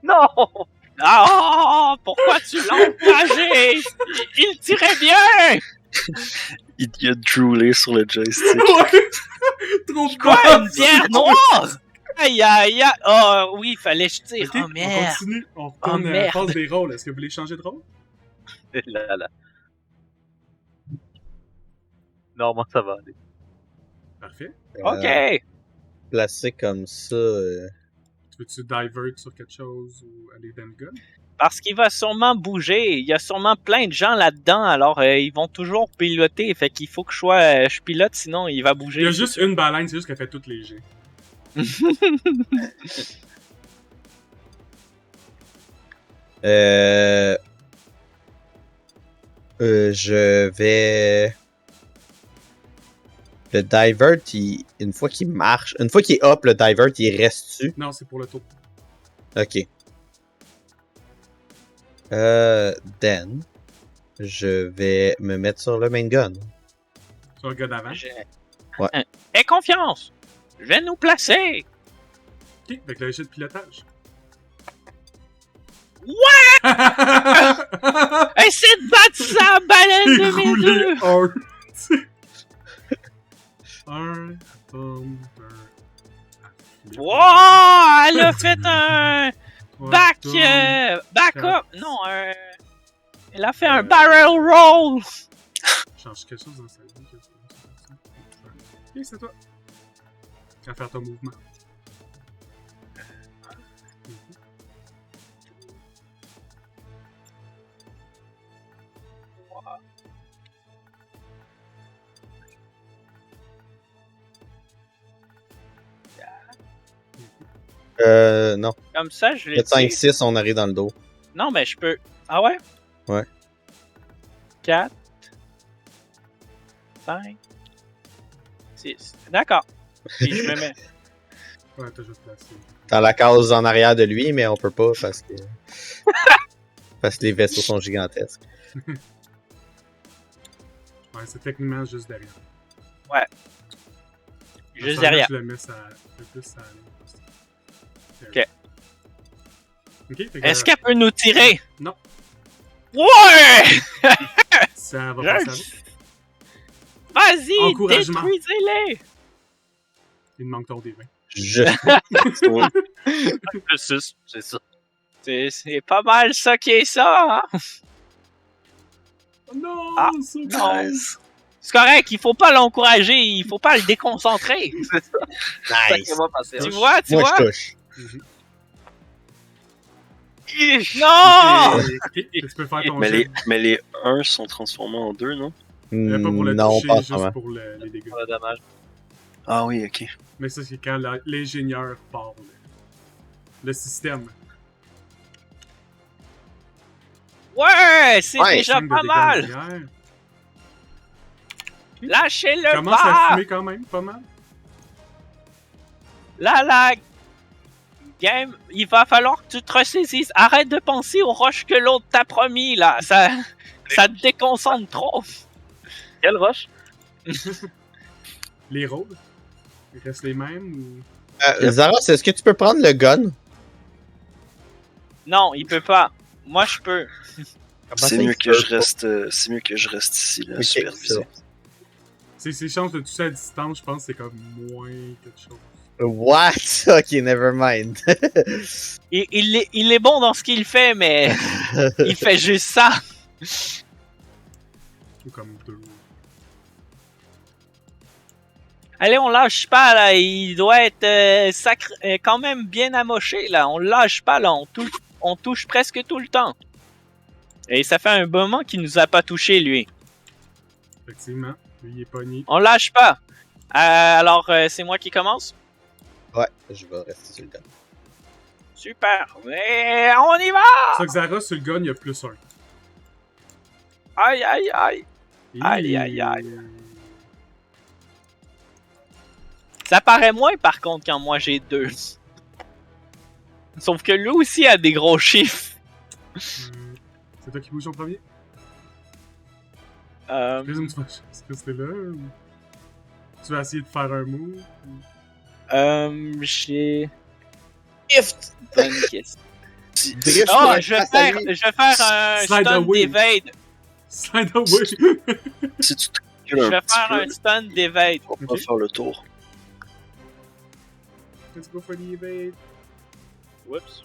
Non! Ah! Pourquoi tu l'as encouragé? Il tirait bien! Il a droolé sur le joystick. Ouais! Trop de Quoi? base! Une pierre noire? Aïe aïe aïe! Oh oui, fallait que je tire. Ok, Oh merde! on continue. On retourne Oh, à la merde. phase des rôles. Est-ce que vous voulez changer de rôle? Là. Non, moi ça va aller. Parfait. Ok! Placé comme ça. Tu veux-tu divert sur quelque chose ou aller dans le gun? Parce qu'il va sûrement bouger. Il y a sûrement plein de gens là-dedans, alors ils vont toujours piloter. Fait qu'il faut que je pilote, sinon il va bouger. Il y a juste une baleine, c'est juste qu'elle fait toutes les jets. Je vais. Le divert, une fois qu'il marche, une fois qu'il est up, le divert, il reste dessus. Non, c'est pour le tour. Ok. Then, je vais me mettre sur le main gun. Sur le gars d'avant. Ouais. Aie confiance! Je vais nous placer! Ok, avec le jet de pilotage. Ouais! Essaie de battre sa baleine de mes Déroulé deux! un thunder. Wow! Elle a fait un back up! Non, elle a fait un barrel roll! Change quelque chose dans sa vie. Ok, c'est toi. À faire ton mouvement. Non. Comme ça, je l'ai 4, 5, dit. 6, on arrive dans le dos. Non, mais je peux. Ah ouais? Ouais. 4. 5, 6. D'accord. Puis je me mets. Ouais, t'as juste placé. Dans la case en arrière de lui, mais on peut pas parce que. Parce que les vaisseaux sont gigantesques. Ouais, c'est techniquement juste derrière. Juste Ça, derrière. Je le mets le plus à Ok. Ok, fait que, Est-ce qu'elle peut nous tirer? Non. Ouais! ça va passer à vous. Vas-y, Encouragement. détruisez-les! Il me manque ton des 20. Je. Plus 6, c'est ça. C'est pas mal ça qui est ça, hein? Oh non! Ah, so non. nice. C'est correct, il faut pas l'encourager, il faut pas le déconcentrer. C'est ça. Ça qui Nice. va passer. Tu vois, tu Moi, vois? je touche. Mhm. Non! Ok, tu peux faire ton jet. Mais les 1 sont transformés en 2, non? Pas pour le Non, toucher, pas juste vraiment. pour les dégâts. Pas de dommage. Ah oui, ok. Mais ça, c'est quand l'ingénieur part. Le système. Ouais, c'est Ouais, déjà 5 de pas dégâts mal. nucléaires. Lâchez-le Commence à pas. fumer quand même, pas mal. Là, la game, il va falloir que tu te ressaisisses. Arrête de penser aux roches que l'autre t'a promis, là. Ça te déconcentre trop. Quelle roche? Les rôles, ils restent les mêmes ou... Zaros, est-ce que tu peux prendre le gun? Non, il peut pas. Moi, je peux. C'est mieux que je reste ici, là, Ok, supervisé. Ses chances de toucher à distance, je pense, c'est comme moins quelque chose. What? Ok, never mind. Il est bon dans ce qu'il fait, mais il fait juste ça. Ou comme 2. Allez, on lâche pas, là. Il doit être quand même bien amoché, là. On lâche pas, là. On touche presque tout le temps. Et ça fait un moment qu'il nous a pas touché, lui. Effectivement, lui, il est pogné. On lâche pas. Alors, c'est moi qui commence? Ouais, je vais rester sur le gun. Super. Mais on y va! Ça que Zara, sur le gun, il y a plus 1. Aïe, aïe, aïe. Aïe, aïe, aïe. Ça paraît moins, par contre, quand moi j'ai 2. Sauf que lui aussi a des gros chiffres. C'est toi qui bouge en premier? Euh, Présume que tu vas rester là ou... Tu vas essayer de faire un move? j'ai... Gift! Bonne question. Drift Oh, pour être je vais face à lui. faire un Slide stun away. d'évade. Slide away! Si tu te Je recules vais un petit faire peu, un stun d'évade. on va pas Ok. faire le tour. Let's go for the evade. Oups.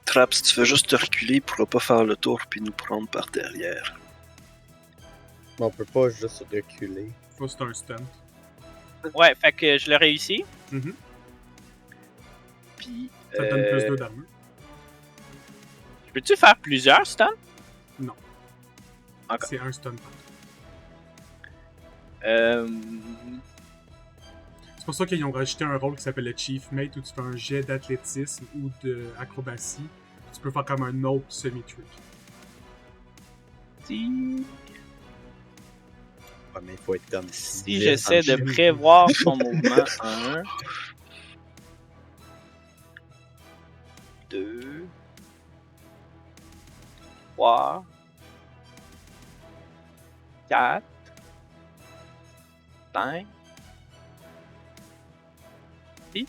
Trap, si tu veux juste te reculer, il pourra pas faire le tour puis nous prendre par derrière. On peut pas juste reculer. Faut c'est un stunt. Ouais, fait que je le réussis. Mhm. Puis, Ça te donne plus 2 d'armure. peux-tu faire plusieurs stuns? Non. Encore. C'est un stun par. C'est pour ça qu'ils ont rajouté un rôle qui s'appelle le Chief Mate où tu fais un jet d'athlétisme ou d'acrobatie. Tu peux faire comme un autre semi-trick. Ouais, mais il faut être comme. Si j'essaie de prévoir son mouvement, 1, 2, 3, 4, 5, 6.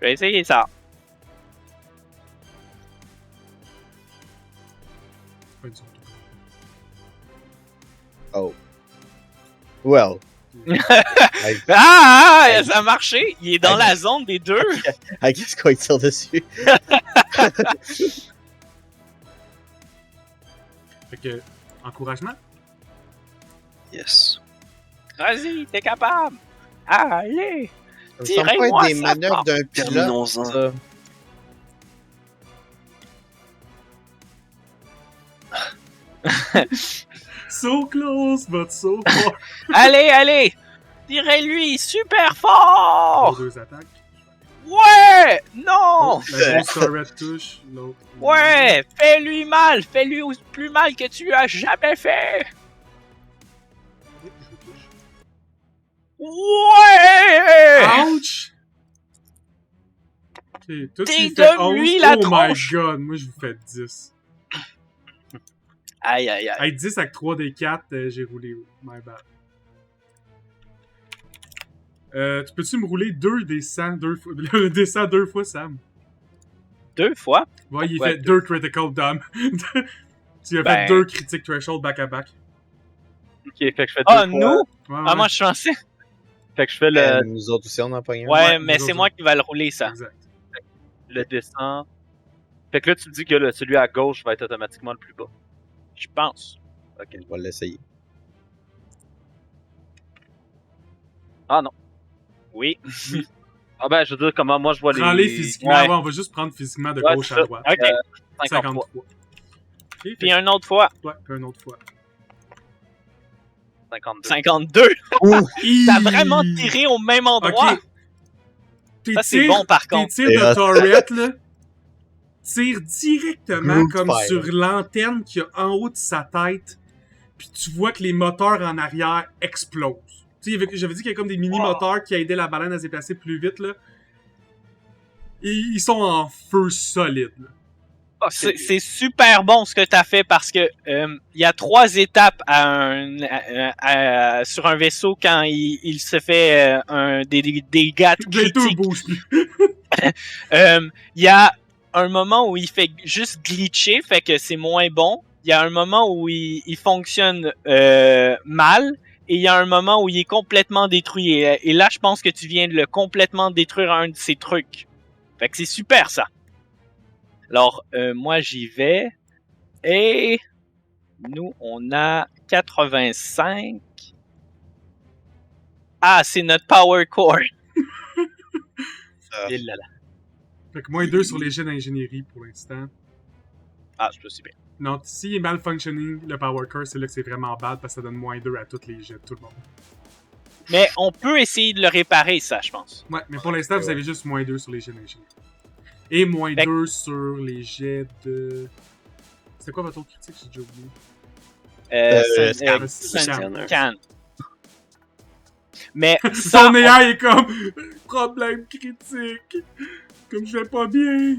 Je vais essayer ça. C'est pas une sorte de- Oh. Well. Ah, ça a marché! Il est dans la zone des deux! I guess qu'on tire dessus. Fait que, encouragement. Yes. Vas-y, t'es capable! Allez! Ça me semble pas Tirez-moi être des ça manœuvres fort. d'un pilote. Terminons-en. Ça. So close, but so far. Allez, allez! Tirez-lui super Pour fort! 2 attaques. Ouais! Non! bon! La grosse turret touche, l'autre. Ouais! Fais-lui mal! Fais-lui plus mal que tu as jamais fait! Oui, je touche. Ouais! Ouch! Ok, toi T'es tu fais de lui, 11. la Oh tronche! my god, moi je vous fais 10. Aïe, aïe, aïe. Hey, 10 avec 3 des 4, j'ai roulé. My bad. Tu peux-tu me rouler 2 des 100 deux fois, des 100 deux fois, Sam? 2 fois? Ouais, il Ouais, fait 2 critical dam. Tu as Ben- fait 2 critiques threshold back à back. Ok, fait que je fais Ah, deux fois. nous? Ouais, Ah, ouais, moi, je pensais. Fait que je fais le, Nous autres aussi, on en a pogné un. Ouais, Ouais, mais nous c'est autres, moi qui va le rouler, ça. exact. le descend. Fait que là, tu me dis que celui à gauche va être automatiquement le plus bas. Je pense. Ok. On va l'essayer. Ah non. Oui. Ah ben, je veux dire, comment moi je vois Prends-les les. physiquement. Ouais. Ouais, on va juste prendre physiquement de Ouais, gauche c'est à ça. droite. Ok. 53. 53. Ok, fait Puis une autre fois, ouais, puis une autre fois. 52. 52. T'as vraiment Hi! tiré au même endroit. Ok. Tes Ça, c'est tirs- bon, par Tes contre. tirs Et de turret, là, tirent directement Groove comme fire. sur l'antenne qu'il y a en haut de sa tête. Puis tu vois que les moteurs en arrière explosent. Tu sais, j'avais dit qu'il y a comme des mini-moteurs qui aidaient la baleine à se déplacer plus vite, là. Et ils sont en feu solide, là. C'est super bon ce que t'as fait parce que il y a 3 étapes sur un vaisseau quand il se fait des dégâts Bientôt, il critiques. bouge plus. Il y a un moment où il fait juste glitcher, fait que c'est moins bon. Il y a un moment où il fonctionne mal. Et il y a un moment où il est complètement détruit. Et là, je pense que tu viens de le complètement détruire un de ses trucs. Fait que c'est super, ça. Alors, moi, j'y vais. Et nous, on a 85. Ah, c'est notre power core. Ah. Et là, là. Fait que moins 2 sur les jets d'ingénierie pour l'instant. Ah, c'est pas si bien. Non, s'il est mal functioning, le power core, c'est là que c'est vraiment bad parce que ça donne moins 2 à tous les jets de tout le monde. Mais on peut essayer de le réparer, ça, je pense. Ouais, mais pour l'instant, vous Ouais. avez juste moins 2 sur les jets d'ingénierie. Et moins Fait- 2 sur les jets de... C'est quoi votre autre critique? J'ai déjà oublié. Scan. Scan. Mais ça, Son AI est comme... Problème critique. Comme je vais pas bien.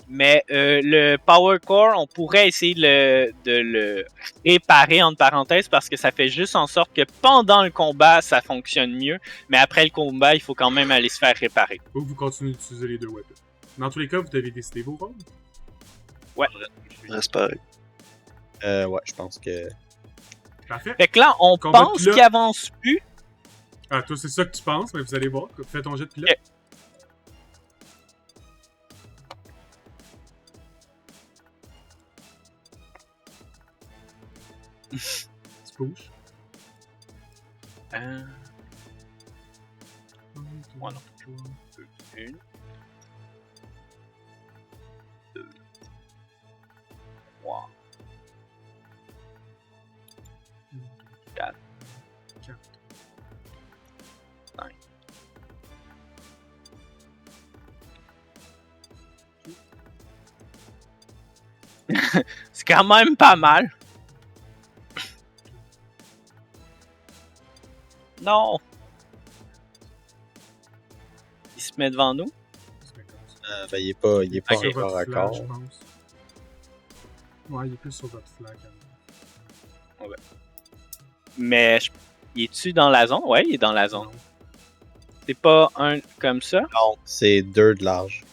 mais le Power Core, on pourrait essayer de le réparer, entre parenthèses, parce que ça fait juste en sorte que pendant le combat, ça fonctionne mieux. Mais après le combat, il faut quand même aller se faire réparer. Ou vous continuez d'utiliser les deux weapons. Dans tous les cas, vous devez décider vos rôles. Reste pareil. Ouais, je pense que. Parfait. Fait que là, on Combat de pense pilote. qu'il avance plus. Ah, toi, c'est ça que tu penses, mais vous allez voir. Fais ton jet de pilote. Ok. Tu bouges. Ouais, non. Une. Deux. Trois. Quatre. Cinq. C'est quand même pas mal. Non. Il se met devant nous. Ben, il est pas Sur encore votre à flag, corps. je pense. Ouais, il est plus sur votre flag. Mais il est-tu dans la zone? Ouais, il est dans la zone. Non. C'est pas un comme ça? Non, c'est 2 de large.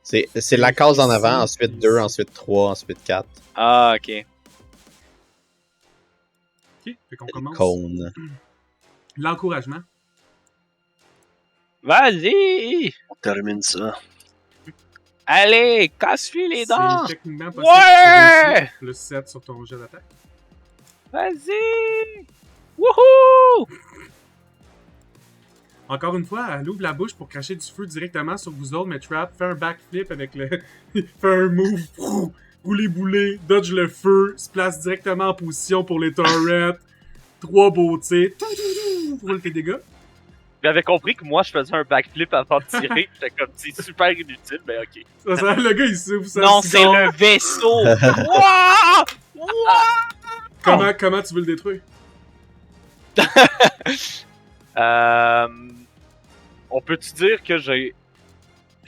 C'est la case en avant, ensuite 2, ensuite 3, ensuite 4. Ah, ok. Ok, fait qu'on commence. Cône. L'encouragement. Vas-y! On termine ça. Allez, casse-lui les dents! C'est techniquement possible. Ouais! que tu réussisses plus 7 sur ton jet d'attaque. Vas-y! Wouhou! Encore une fois, elle ouvre la bouche pour cracher du feu directement sur vous autres, mais Trap fait un backflip avec le. fait un move. Rouler boulet, dodge le feu, se place directement en position pour les turrets. 3 beaux tirs. Roule tes dégâts. J'avais compris que moi, je faisais un backflip avant de tirer. J'étais comme, c'est super inutile, mais ok. Ça sert, le gars, il souffle ça. Non, c'est le vaisseau! Wouah! Wouah! Comment tu veux le détruire? On peut-tu dire que j'ai...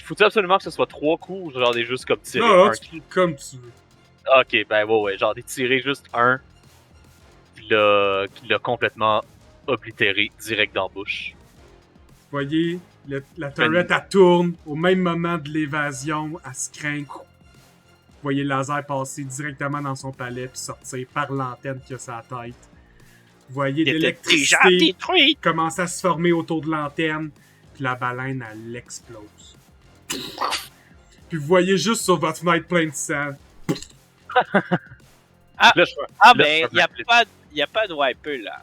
Faut-tu absolument que ce soit 3 coups ou genre des juste comme tirer Non, un tu, comme tu veux. Ok, ben ouais, genre des tirer juste un qui l'a complètement oblitéré direct dans la bouche. Vous voyez, la turret, elle tourne au même moment de l'évasion, elle se craint. Vous voyez le laser passer directement dans son palais puis sortir par l'antenne qui a sa tête. Vous voyez Il était déjà l'électricité détruit! commencer à se former autour de l'antenne, puis la baleine, elle explose. Puis vous voyez juste sur votre fenêtre plein de sang. Là, je fais- Ah là, ben, je fais un backflip. y a pas de wiper là.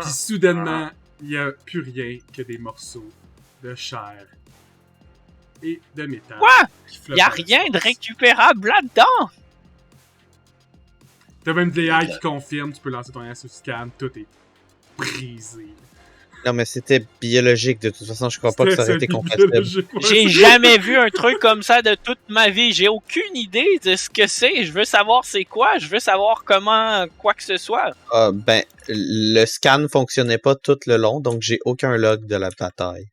Puis soudainement, il n'y a plus rien que des morceaux de chair et de métal. Quoi? Qui flottent Y a dans rien de l'espace. récupérable là-dedans! T'as même des AI qui confirment, tu peux lancer ton AI sur scan, tout est brisé. Non, mais c'était biologique, de toute façon, je crois pas que ça aurait été compatible. biologique, ouais, J'ai c'est- jamais vu un truc comme ça de toute ma vie. J'ai aucune idée de ce que c'est. Je veux savoir c'est quoi. Je veux savoir comment quoi que ce soit. Ben, le scan fonctionnait pas tout le long, donc j'ai aucun log de la bataille.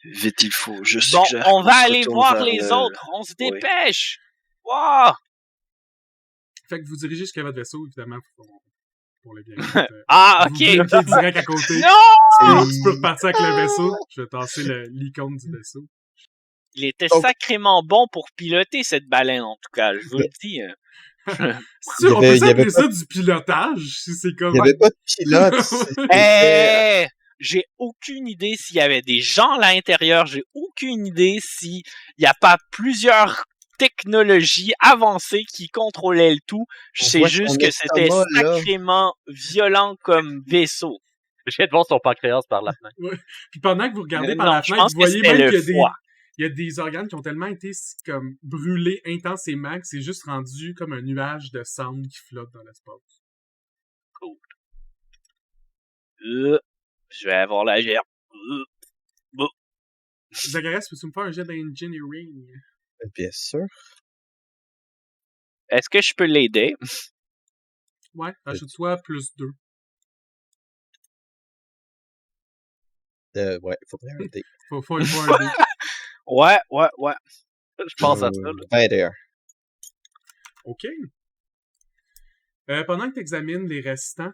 Vite, il faut. Je Bon, suggère on qu'on va se aller retourne voir vers les le- autres. On se Oui. dépêche. Wow! Fait que vous dirigez jusqu'à votre vaisseau, évidemment, pour le bien. Ah, Vous ok. blinkez direct à côté. Non! Tu peux repartir avec le vaisseau. Je vais tasser l'icône du vaisseau. Il était Donc- sacrément bon pour piloter cette baleine, en tout cas. Je vous le dis. Si, on peut il y avait s'appeler ça du pilotage, si c'est comme... Il y avait pas de pilote. c'était- Eh, j'ai aucune idée s'il y avait des gens à l'intérieur. J'ai aucune idée s'il n'y a pas plusieurs technologies avancées qui contrôlaient le tout. Je On sais voit juste son que c'était estomac, là. sacrément violent comme vaisseau. Je viens de voir son pancréas par la fenêtre. Puis pendant que vous regardez par Non, la je fenêtre, pense vous que voyez c'était même le qu'il y a foie. il y a des organes qui ont tellement été comme brûlés intensément que c'est juste rendu comme un nuage de cendres qui flotte dans l'espace. Je vais avoir la gerbe. Zacharias, peux-tu me faire un jet d'engineering? Bien sûr. Est-ce que je peux l'aider? Ouais, ajoute-toi plus 2. Ouais, il faudrait un dé. Faut un dé. Ouais. Je pense à ça. Là. 21. OK. Pendant que tu examines les restants,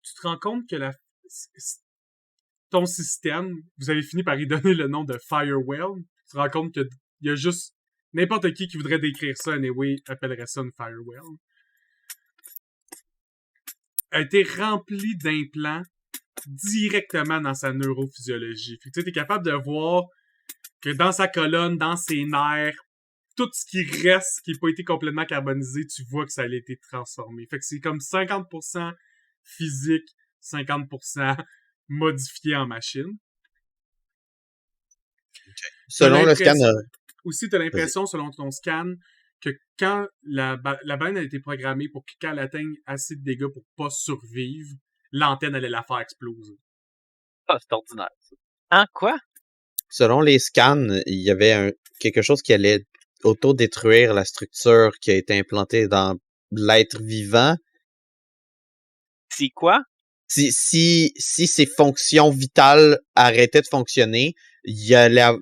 tu te rends compte que ton système, vous avez fini par y donner le nom de Firewell. Tu te rends compte qu'il y a juste n'importe qui voudrait décrire ça, anyway, appellerait ça une Firewell. A été rempli d'implants directement dans sa neurophysiologie. Fait que tu es capable de voir que dans sa colonne, dans ses nerfs, tout ce qui reste, qui n'a pas été complètement carbonisé, tu vois que ça a été transformé. Fait que c'est comme 50% physique, 50% modifié en machine. Selon le scan, Aussi, t'as l'impression, selon ton scan, que quand la baleine a été programmée pour que quand elle atteigne assez de dégâts pour pas survivre, l'antenne allait la faire exploser. Ah, c'est ordinaire. Ça. Hein, quoi? selon les scans, il y avait quelque chose qui allait auto-détruire la structure qui a été implantée dans l'être vivant. C'est quoi? Si ses fonctions vitales arrêtaient de fonctionner,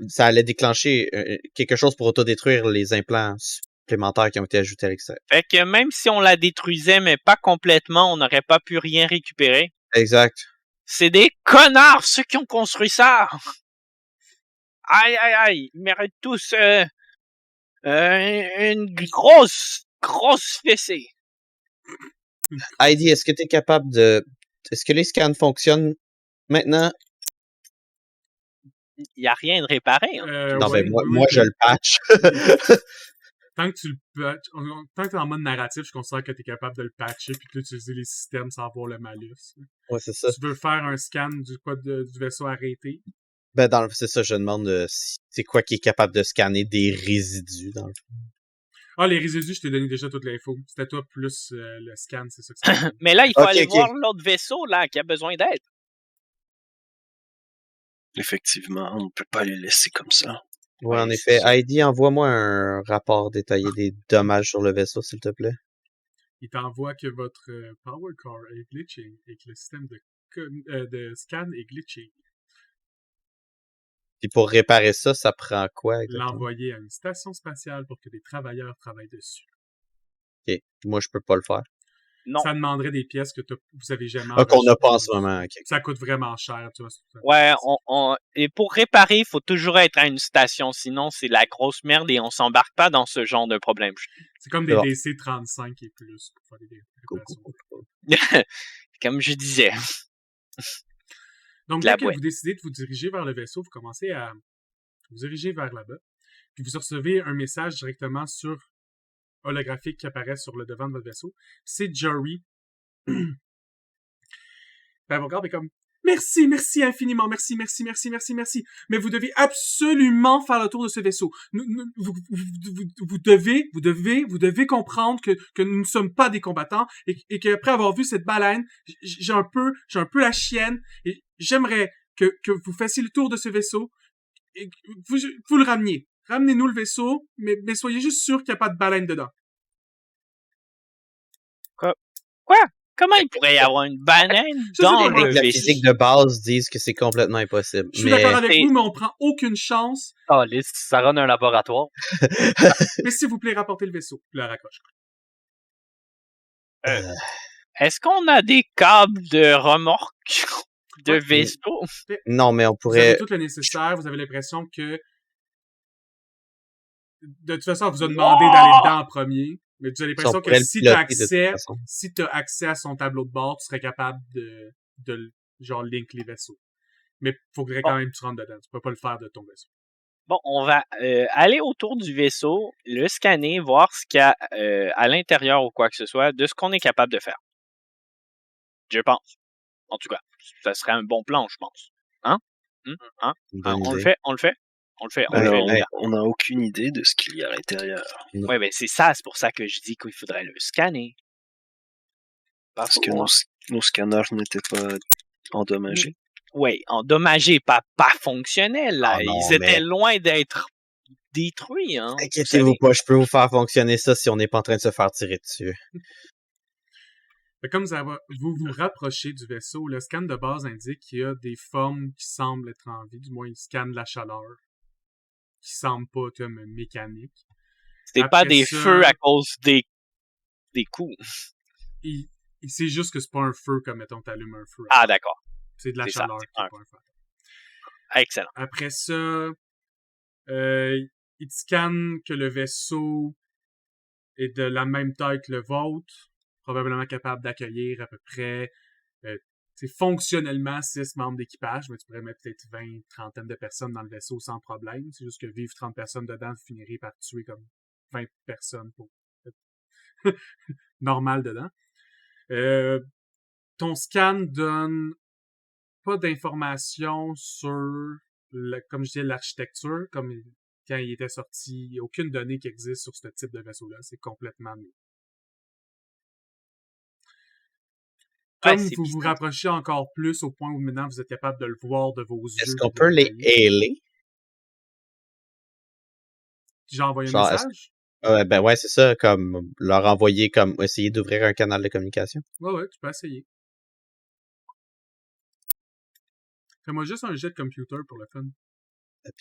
ça allait déclencher quelque chose pour autodétruire les implants supplémentaires qui ont été ajoutés à l'extérieur. Fait que même si on la détruisait, mais pas complètement, on n'aurait pas pu rien récupérer. Exact. C'est des connards, ceux qui ont construit ça! Aïe, aïe, aïe, ils méritent tous une grosse fessée. Heidi, est-ce que tu es capable de... Est-ce que les scans fonctionnent maintenant? Il n'y a rien de réparé. Hein. Non, ouais, ben oui, moi je le patch. Tant que tu le tant que t'es en mode narratif, je considère que t'es capable de le patcher puis d'utiliser les systèmes sans avoir le malus. Ouais, c'est ça. Tu veux faire un scan du vaisseau arrêté. Ben, c'est ça, je demande c'est quoi qui est capable de scanner des résidus, dans le fond. Ah, les résidus, je t'ai donné déjà toute l'info. C'était toi plus le scan, c'est ça que ça Mais là, il faut Ok, aller ok. voir l'autre vaisseau, là, qui a besoin d'aide. Effectivement, on ne peut pas les laisser comme ça. Ouais, Ouais, en c'est effet. ça. Heidi, envoie-moi un rapport détaillé des dommages sur le vaisseau, s'il te plaît. Il t'envoie que votre power core est glitching et que le système de scan est glitching. Puis pour réparer ça, ça prend quoi exactement? L'envoyer à une station spatiale pour que des travailleurs travaillent dessus. Ok. Moi, je peux pas le faire. Non. Ça demanderait des pièces que vous avez jamais Ah, qu'on n'a enregistrées. pas en ce moment. Ok. Ça coûte vraiment cher, tu vois. Ouais, et pour réparer, il faut toujours être à une station, sinon c'est la grosse merde et on s'embarque pas dans ce genre de problème. C'est comme C'est des bon. DC-35 et plus pour faire des Cool, réparations. cool, cool. Comme je disais. Donc, La dès que boîte. vous décidez de vous diriger vers le vaisseau, vous commencez à vous diriger vers là-bas. Puis vous recevez un message directement sur holographique qui apparaît sur le devant de votre vaisseau. C'est Jory. Ben, elle vous regarde et comme merci, merci infiniment, merci, merci, merci, merci, merci. Mais vous devez absolument faire le tour de ce vaisseau. Vous devez comprendre que nous ne sommes pas des combattants et qu'après avoir vu cette baleine, j'ai un peu la chienne et j'aimerais que vous fassiez le tour de ce vaisseau et que vous le rameniez. Ramenez-nous le vaisseau, mais soyez juste sûr qu'il n'y a pas de baleine dedans. Quoi? Comment il pourrait y avoir une banane Je sais dans pas, le moi. La vaisseau? physique de base disent que c'est complètement impossible. Je suis d'accord avec c'est- vous, mais on prend aucune chance. Ah, Liz, ça run un laboratoire. Mais s'il vous plaît, rapportez le vaisseau. Puis la raccroche. Est-ce qu'on a des câbles de remorque de Ouais. vaisseau? Non, mais on Vous avez pourrait. tout le nécessaire. Vous avez l'impression que... De toute façon, on vous a demandé d'aller dedans en premier. Mais vous avez On l'impression que pourrait le si t'as piloter de toute accès, façon. si t'as accès à son tableau de bord, tu serais capable de genre link les vaisseaux. Mais faudrait quand même que tu rentres dedans. Tu peux pas le faire de ton vaisseau. Bon, on va aller autour du vaisseau, le scanner, voir ce qu'il y a à l'intérieur ou quoi que ce soit, de ce qu'on est capable de faire. Je pense. En tout cas, ça serait un bon plan, je pense. Hein? Une Hein? bonne On le idée. fait, on le fait, on le fait, on le Alors, fait. on n'a aucune idée de ce qu'il y a à l'intérieur. Ouais, ben c'est ça, c'est pour ça que je dis qu'il faudrait le scanner. Parce que nos scanners n'étaient pas endommagés. Ouais, endommagé, pas fonctionnel, là. Ah non, Ils étaient mais- loin d'être détruits, hein. Inquiétez-vous pas, je peux vous faire fonctionner ça si on n'est pas en train de se faire tirer dessus. Fait comme vous vous rapprochez du vaisseau, le scan de base indique qu'il y a des formes qui semblent être en vie. Du moins, il scanne la chaleur. Qui semble pas comme mécanique. C'est Après pas des ça- feux à cause des coups. Il sait juste que c'est pas un feu comme, mettons, t'allumes un feu. Ah, d'accord. C'est de la c'est ça, chaleur c'est qui est un pas un feu. Excellent. Après ça, il te scanne que le vaisseau est de la même taille que le vôtre, probablement capable d'accueillir à peu près, fonctionnellement 6 membres d'équipage, mais tu pourrais mettre peut-être 20, trentaine de personnes dans le vaisseau sans problème. C'est juste que vivre 30 personnes dedans finirait par tuer comme 20 personnes pour être normal dedans. Ton scan donne pas d'informations sur, comme je disais, l'architecture, comme quand il était sorti. Il n'y a aucune donnée qui existe sur ce type de vaisseau-là. C'est complètement nouveau. Comme c'est vous vous bizarre. rapprochez encore plus au point où maintenant vous êtes capable de le voir de vos yeux. Est-ce et qu'on de peut le les voyer. héler? J'ai envoyé un Genre, message? Ben ouais, c'est ça, comme leur envoyer, comme essayer d'ouvrir un canal de communication. Ouais, tu peux essayer. Fais-moi juste un jet de computer pour le fun.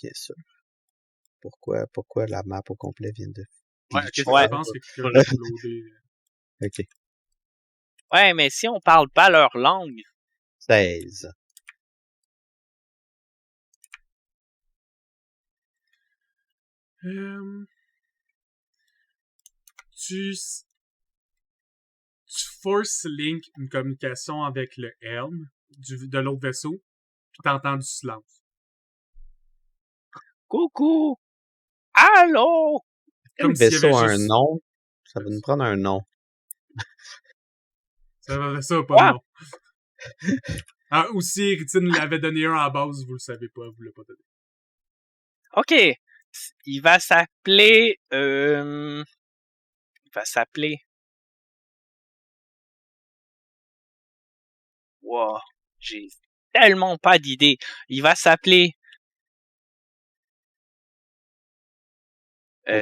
Bien sûr. Pourquoi la map au complet vient de... Ouais, Je ok, Ouais. pense que quelqu'un a uploadé. Ok. Ouais, mais si on parle pas leur langue, 16. Tu force link une communication avec le helm de l'autre vaisseau, puis t'entends du silence. coucou! Allô? Comme Comme s'il y vaisseau avait a un juste- nom, ça va nous prendre un nom. Ça a pas Quoi? de nom. Ah, aussi, Ritine l'avait donné un à la base, vous le savez pas, vous l'avez pas donné. OK. Il va s'appeler... va s'appeler. Wow, j'ai tellement pas d'idée. Il va s'appeler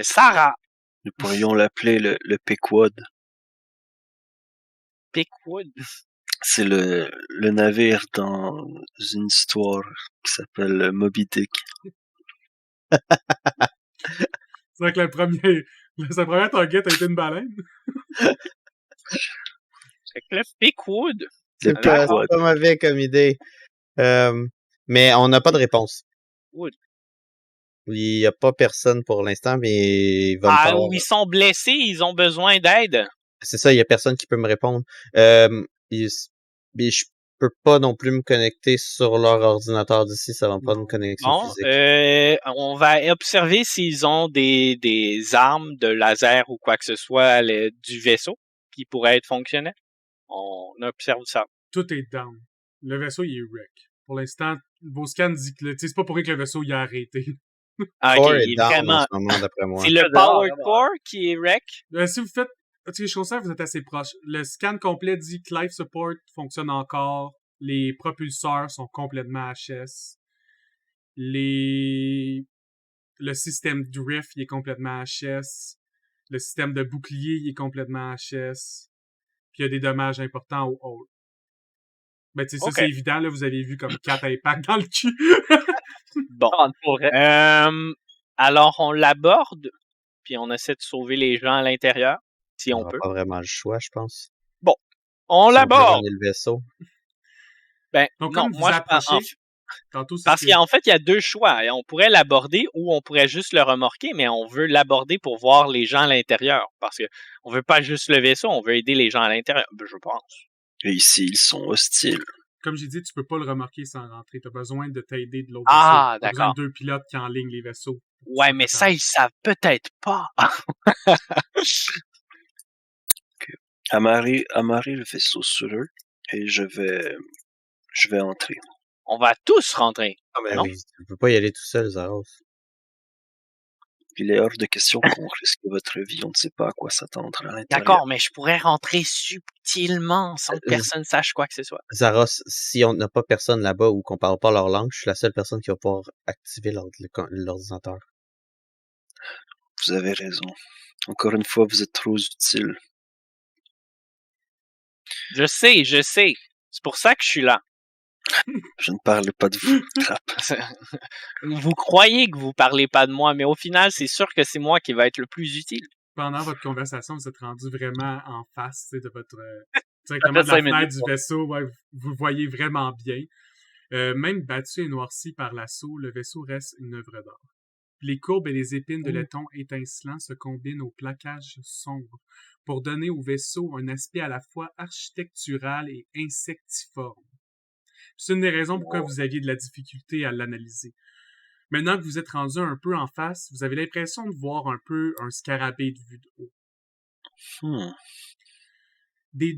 Sarah Nous pourrions l'appeler le Pequod. Pickwood. C'est le navire dans une histoire qui s'appelle Moby Dick. C'est vrai que sa première target a été une baleine. Fait que le Pickwood. C'est pas mauvais comme idée. Mais on n'a pas de réponse. Wood. Il n'y a pas personne pour l'instant, mais il va me Ah, falloir... ou ils sont blessés, ils ont besoin d'aide. C'est ça, il n'y a personne qui peut me répondre. Mais je peux pas non plus me connecter sur leur ordinateur d'ici, ça va me prendre une connexion Bon, physique. on va observer s'ils ont des armes de laser ou quoi que ce soit du vaisseau qui pourraient être fonctionnels. On observe ça. Tout est down. Le vaisseau, il est wreck. Pour l'instant, vos scans disent que c'est pas pour rien que le vaisseau il a arrêté. Ah, Core ok, est il est down vraiment... en ce moment, d'après moi. C'est le Power Core qui est wreck. Si vous faites... Je considère que vous êtes assez proche. Le scan complet dit que Life Support fonctionne encore. Les propulseurs sont complètement HS. Le système Drift, il est complètement HS. Le système de bouclier, il est complètement HS. Puis il y a des dommages importants au hall. Ben, tu sais, ça, c'est évident, là, vous avez vu comme 4 impacts dans le cul. Bon. Alors, on l'aborde, puis on essaie de sauver les gens à l'intérieur, si on peut. Pas vraiment le choix, je pense. Bon, on l'aborde. Le vaisseau. Ben, donc, non, comme vous moi, approchez, tantôt, parce qu'en fait, il y a deux choix. On pourrait l'aborder ou on pourrait juste le remorquer, mais on veut l'aborder pour voir les gens à l'intérieur. Parce que on veut pas juste le vaisseau, on veut aider les gens à l'intérieur, je pense. Et ici, ils sont hostiles. Comme j'ai dit, tu peux pas le remorquer sans rentrer. T'as besoin de t'aider de l'autre vaisseau. T'as besoin de 2 pilotes qui enlignent les vaisseaux. Ouais, mais ça, ils savent peut-être pas. Amarrer le vaisseau sur eux et je vais entrer. On va tous rentrer. Ah, mais oui, tu peux pas y aller tout seul, Zaros. Il est hors de question qu'on risque votre vie, on ne sait pas à quoi s'attendre à l'intérieur. D'accord, mais je pourrais rentrer subtilement sans que personne sache quoi que ce soit. Zaros, si on n'a pas personne là-bas ou qu'on parle pas leur langue, je suis la seule personne qui va pouvoir activer l'ordinateur. Vous avez raison. Encore une fois, vous êtes trop utile. Je sais. C'est pour ça que je suis là. Je ne parle pas de vous, Trappe. Vous croyez que vous parlez pas de moi, mais au final, c'est sûr que c'est moi qui va être le plus utile. Pendant votre conversation, vous êtes rendu vraiment en face de votre... directement de la fenêtre du vaisseau. Ouais, vous voyez vraiment bien. Même battu et noirci par l'assaut, le vaisseau reste une œuvre d'art. Les courbes et les épines de laiton étincelants se combinent au plaquage sombre pour donner au vaisseau un aspect à la fois architectural et insectiforme. C'est une des raisons pourquoi vous aviez de la difficulté à l'analyser. Maintenant que vous êtes rendu un peu en face, vous avez l'impression de voir un peu un scarabée de vue de haut. Des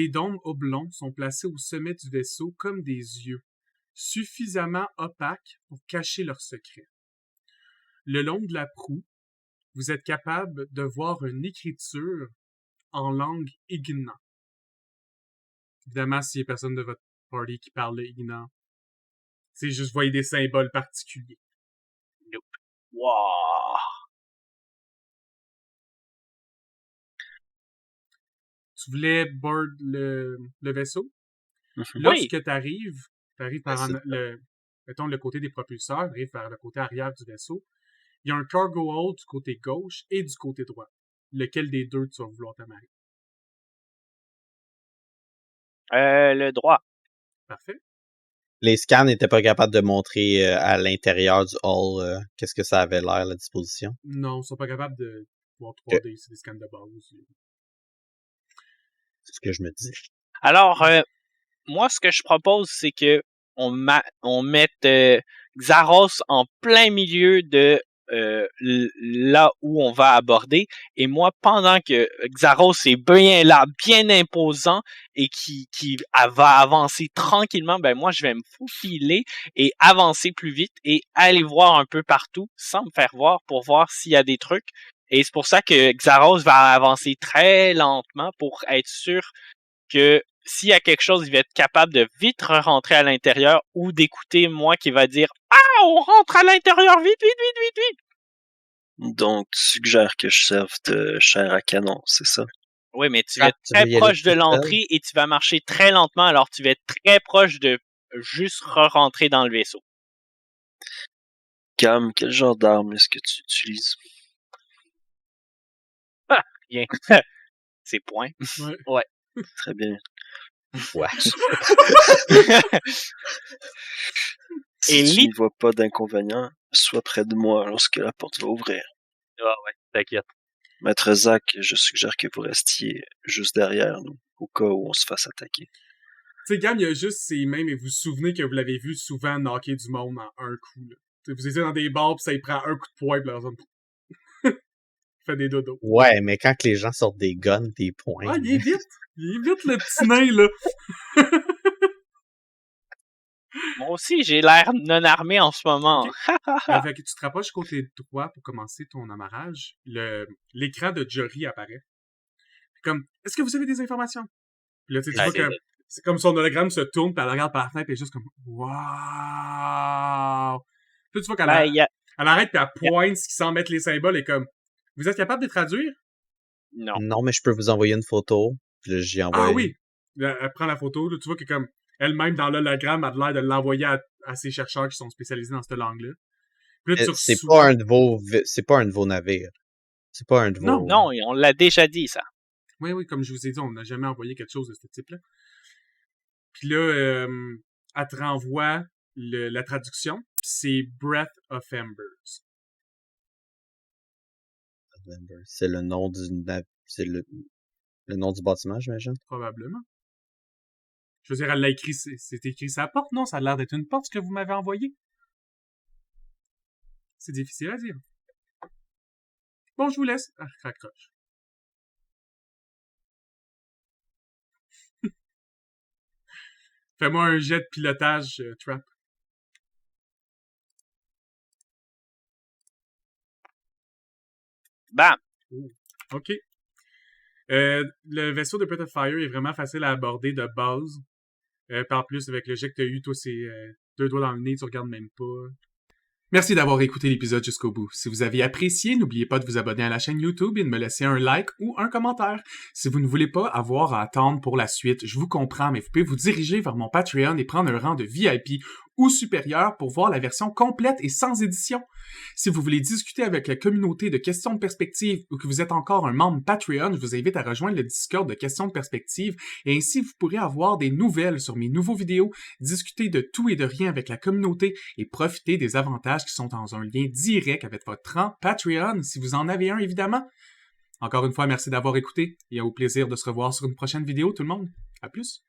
dômes oblongs sont placés au sommet du vaisseau comme des yeux, suffisamment opaques pour cacher leurs secrets. Le long de la proue, vous êtes capable de voir une écriture en langue Ignan. Évidemment, s'il y a personne de votre party qui parle le Ignan, c'est juste voyez des symboles particuliers. Nope. Wow. Tu voulais board le vaisseau? Mm-hmm. Lorsque t'arrives par mettons le côté des propulseurs, t'arrives vers le côté arrière du vaisseau, il y a un cargo hold du côté gauche et du côté droit. Lequel des deux tu vas vouloir t'amarrer? Le droit. Parfait. Les scans n'étaient pas capables de montrer à l'intérieur du hall qu'est-ce que ça avait l'air, la disposition. Non, ils sont pas capables de voir 3D, c'est des scans de base. C'est ce que je me dis. Alors, moi, ce que je propose, c'est que on mette Xaros en plein milieu de là où on va aborder. Et moi, pendant que Xaros est bien là, bien imposant, et qui va avancer tranquillement, ben moi, je vais me faufiler et avancer plus vite et aller voir un peu partout sans me faire voir pour voir s'il y a des trucs Et c'est pour ça que Xaros va avancer très lentement pour être sûr que s'il y a quelque chose, il va être capable de vite rentrer à l'intérieur ou d'écouter moi qui va dire « Ah, on rentre à l'intérieur, vite, vite, vite, vite, vite! » Donc, tu suggères que je serve de chair à canon, c'est ça? Oui, mais tu vas être tu vas très y aller proche de tout seul. l'entrée et tu vas marcher très lentement, alors tu vas être très proche de juste re-rentrer dans le vaisseau. Cam, quel genre d'arme est-ce que tu utilises? Bien. C'est point. Ouais. Très bien. Ouais. Si Et tu lit- n'y vois pas d'inconvénient, sois près de moi lorsque la porte va ouvrir. Ah ouais, t'inquiète. Maître Zach, je suggère que vous restiez juste derrière nous, au cas où on se fasse attaquer. Tu sais, Gam, il y a juste ses mains, mais vous vous souvenez que vous l'avez vu souvent knocker du monde en un coup, là. T'sais, vous étiez dans des bars, pis ça y prend un coup de poing, pis là, il fait des dodos. Ouais, mais quand que les gens sortent des guns, des poings. Ah, il est vite! Il est vite, le petit nain, là! Moi aussi, j'ai l'air non armé en ce moment. Ok. Fait que tu te rapproches côté droit pour commencer ton amarrage. L'écran de Jory apparaît. Comme, est-ce que vous avez des informations? Puis là, tu sais, tu vois que c'est comme son hologramme se tourne, puis elle regarde par la fenêtre, et juste comme, waouh! Puis là, tu vois qu'elle Ben, il y a... elle arrête, puis elle pointe ce qui semble être les symboles, et comme, vous êtes capable de les traduire? Non. Non, mais je peux vous envoyer une photo. Puis là, j'y envoie. Ah oui! Là, elle prend la photo, là, tu vois que comme, elle-même, dans l'hologramme, elle a l'air de l'envoyer à ses chercheurs qui sont spécialisés dans cette langue-là. Puis là, tu C'est reçois... pas un de vos navires. C'est pas un de vos... Non. Non, on l'a déjà dit, ça. Oui, comme je vous ai dit, on n'a jamais envoyé quelque chose de ce type-là. Puis là, elle te renvoie la traduction. C'est Breath of Embers. C'est le nom du c'est le nom du bâtiment, j'imagine. Probablement. Je veux dire, elle l'a écrit, c'est écrit sa porte, non? Ça a l'air d'être une porte, ce que vous m'avez envoyé. C'est difficile à dire. Bon, je vous laisse. Ah, raccroche. Fais-moi un jet de pilotage, Trap. Bam! OK. Le vaisseau de Breath of Fire est vraiment facile à aborder de base. Par plus, avec le jet que t'as eu, toi, c'est 2 doigts dans le nez, tu regardes même pas. Merci d'avoir écouté l'épisode jusqu'au bout. Si vous avez apprécié, n'oubliez pas de vous abonner à la chaîne YouTube et de me laisser un like ou un commentaire. Si vous ne voulez pas avoir à attendre pour la suite, je vous comprends, mais vous pouvez vous diriger vers mon Patreon et prendre un rang de VIP ou supérieur pour voir la version complète et sans édition. Si vous voulez discuter avec la communauté de questions de perspective ou que vous êtes encore un membre Patreon, je vous invite à rejoindre le Discord de questions de perspective et ainsi vous pourrez avoir des nouvelles sur mes nouveaux vidéos, discuter de tout et de rien avec la communauté et profiter des avantages qui sont dans un lien direct avec votre rang Patreon, si vous en avez un évidemment. Encore une fois, merci d'avoir écouté et au plaisir de se revoir sur une prochaine vidéo tout le monde. À plus!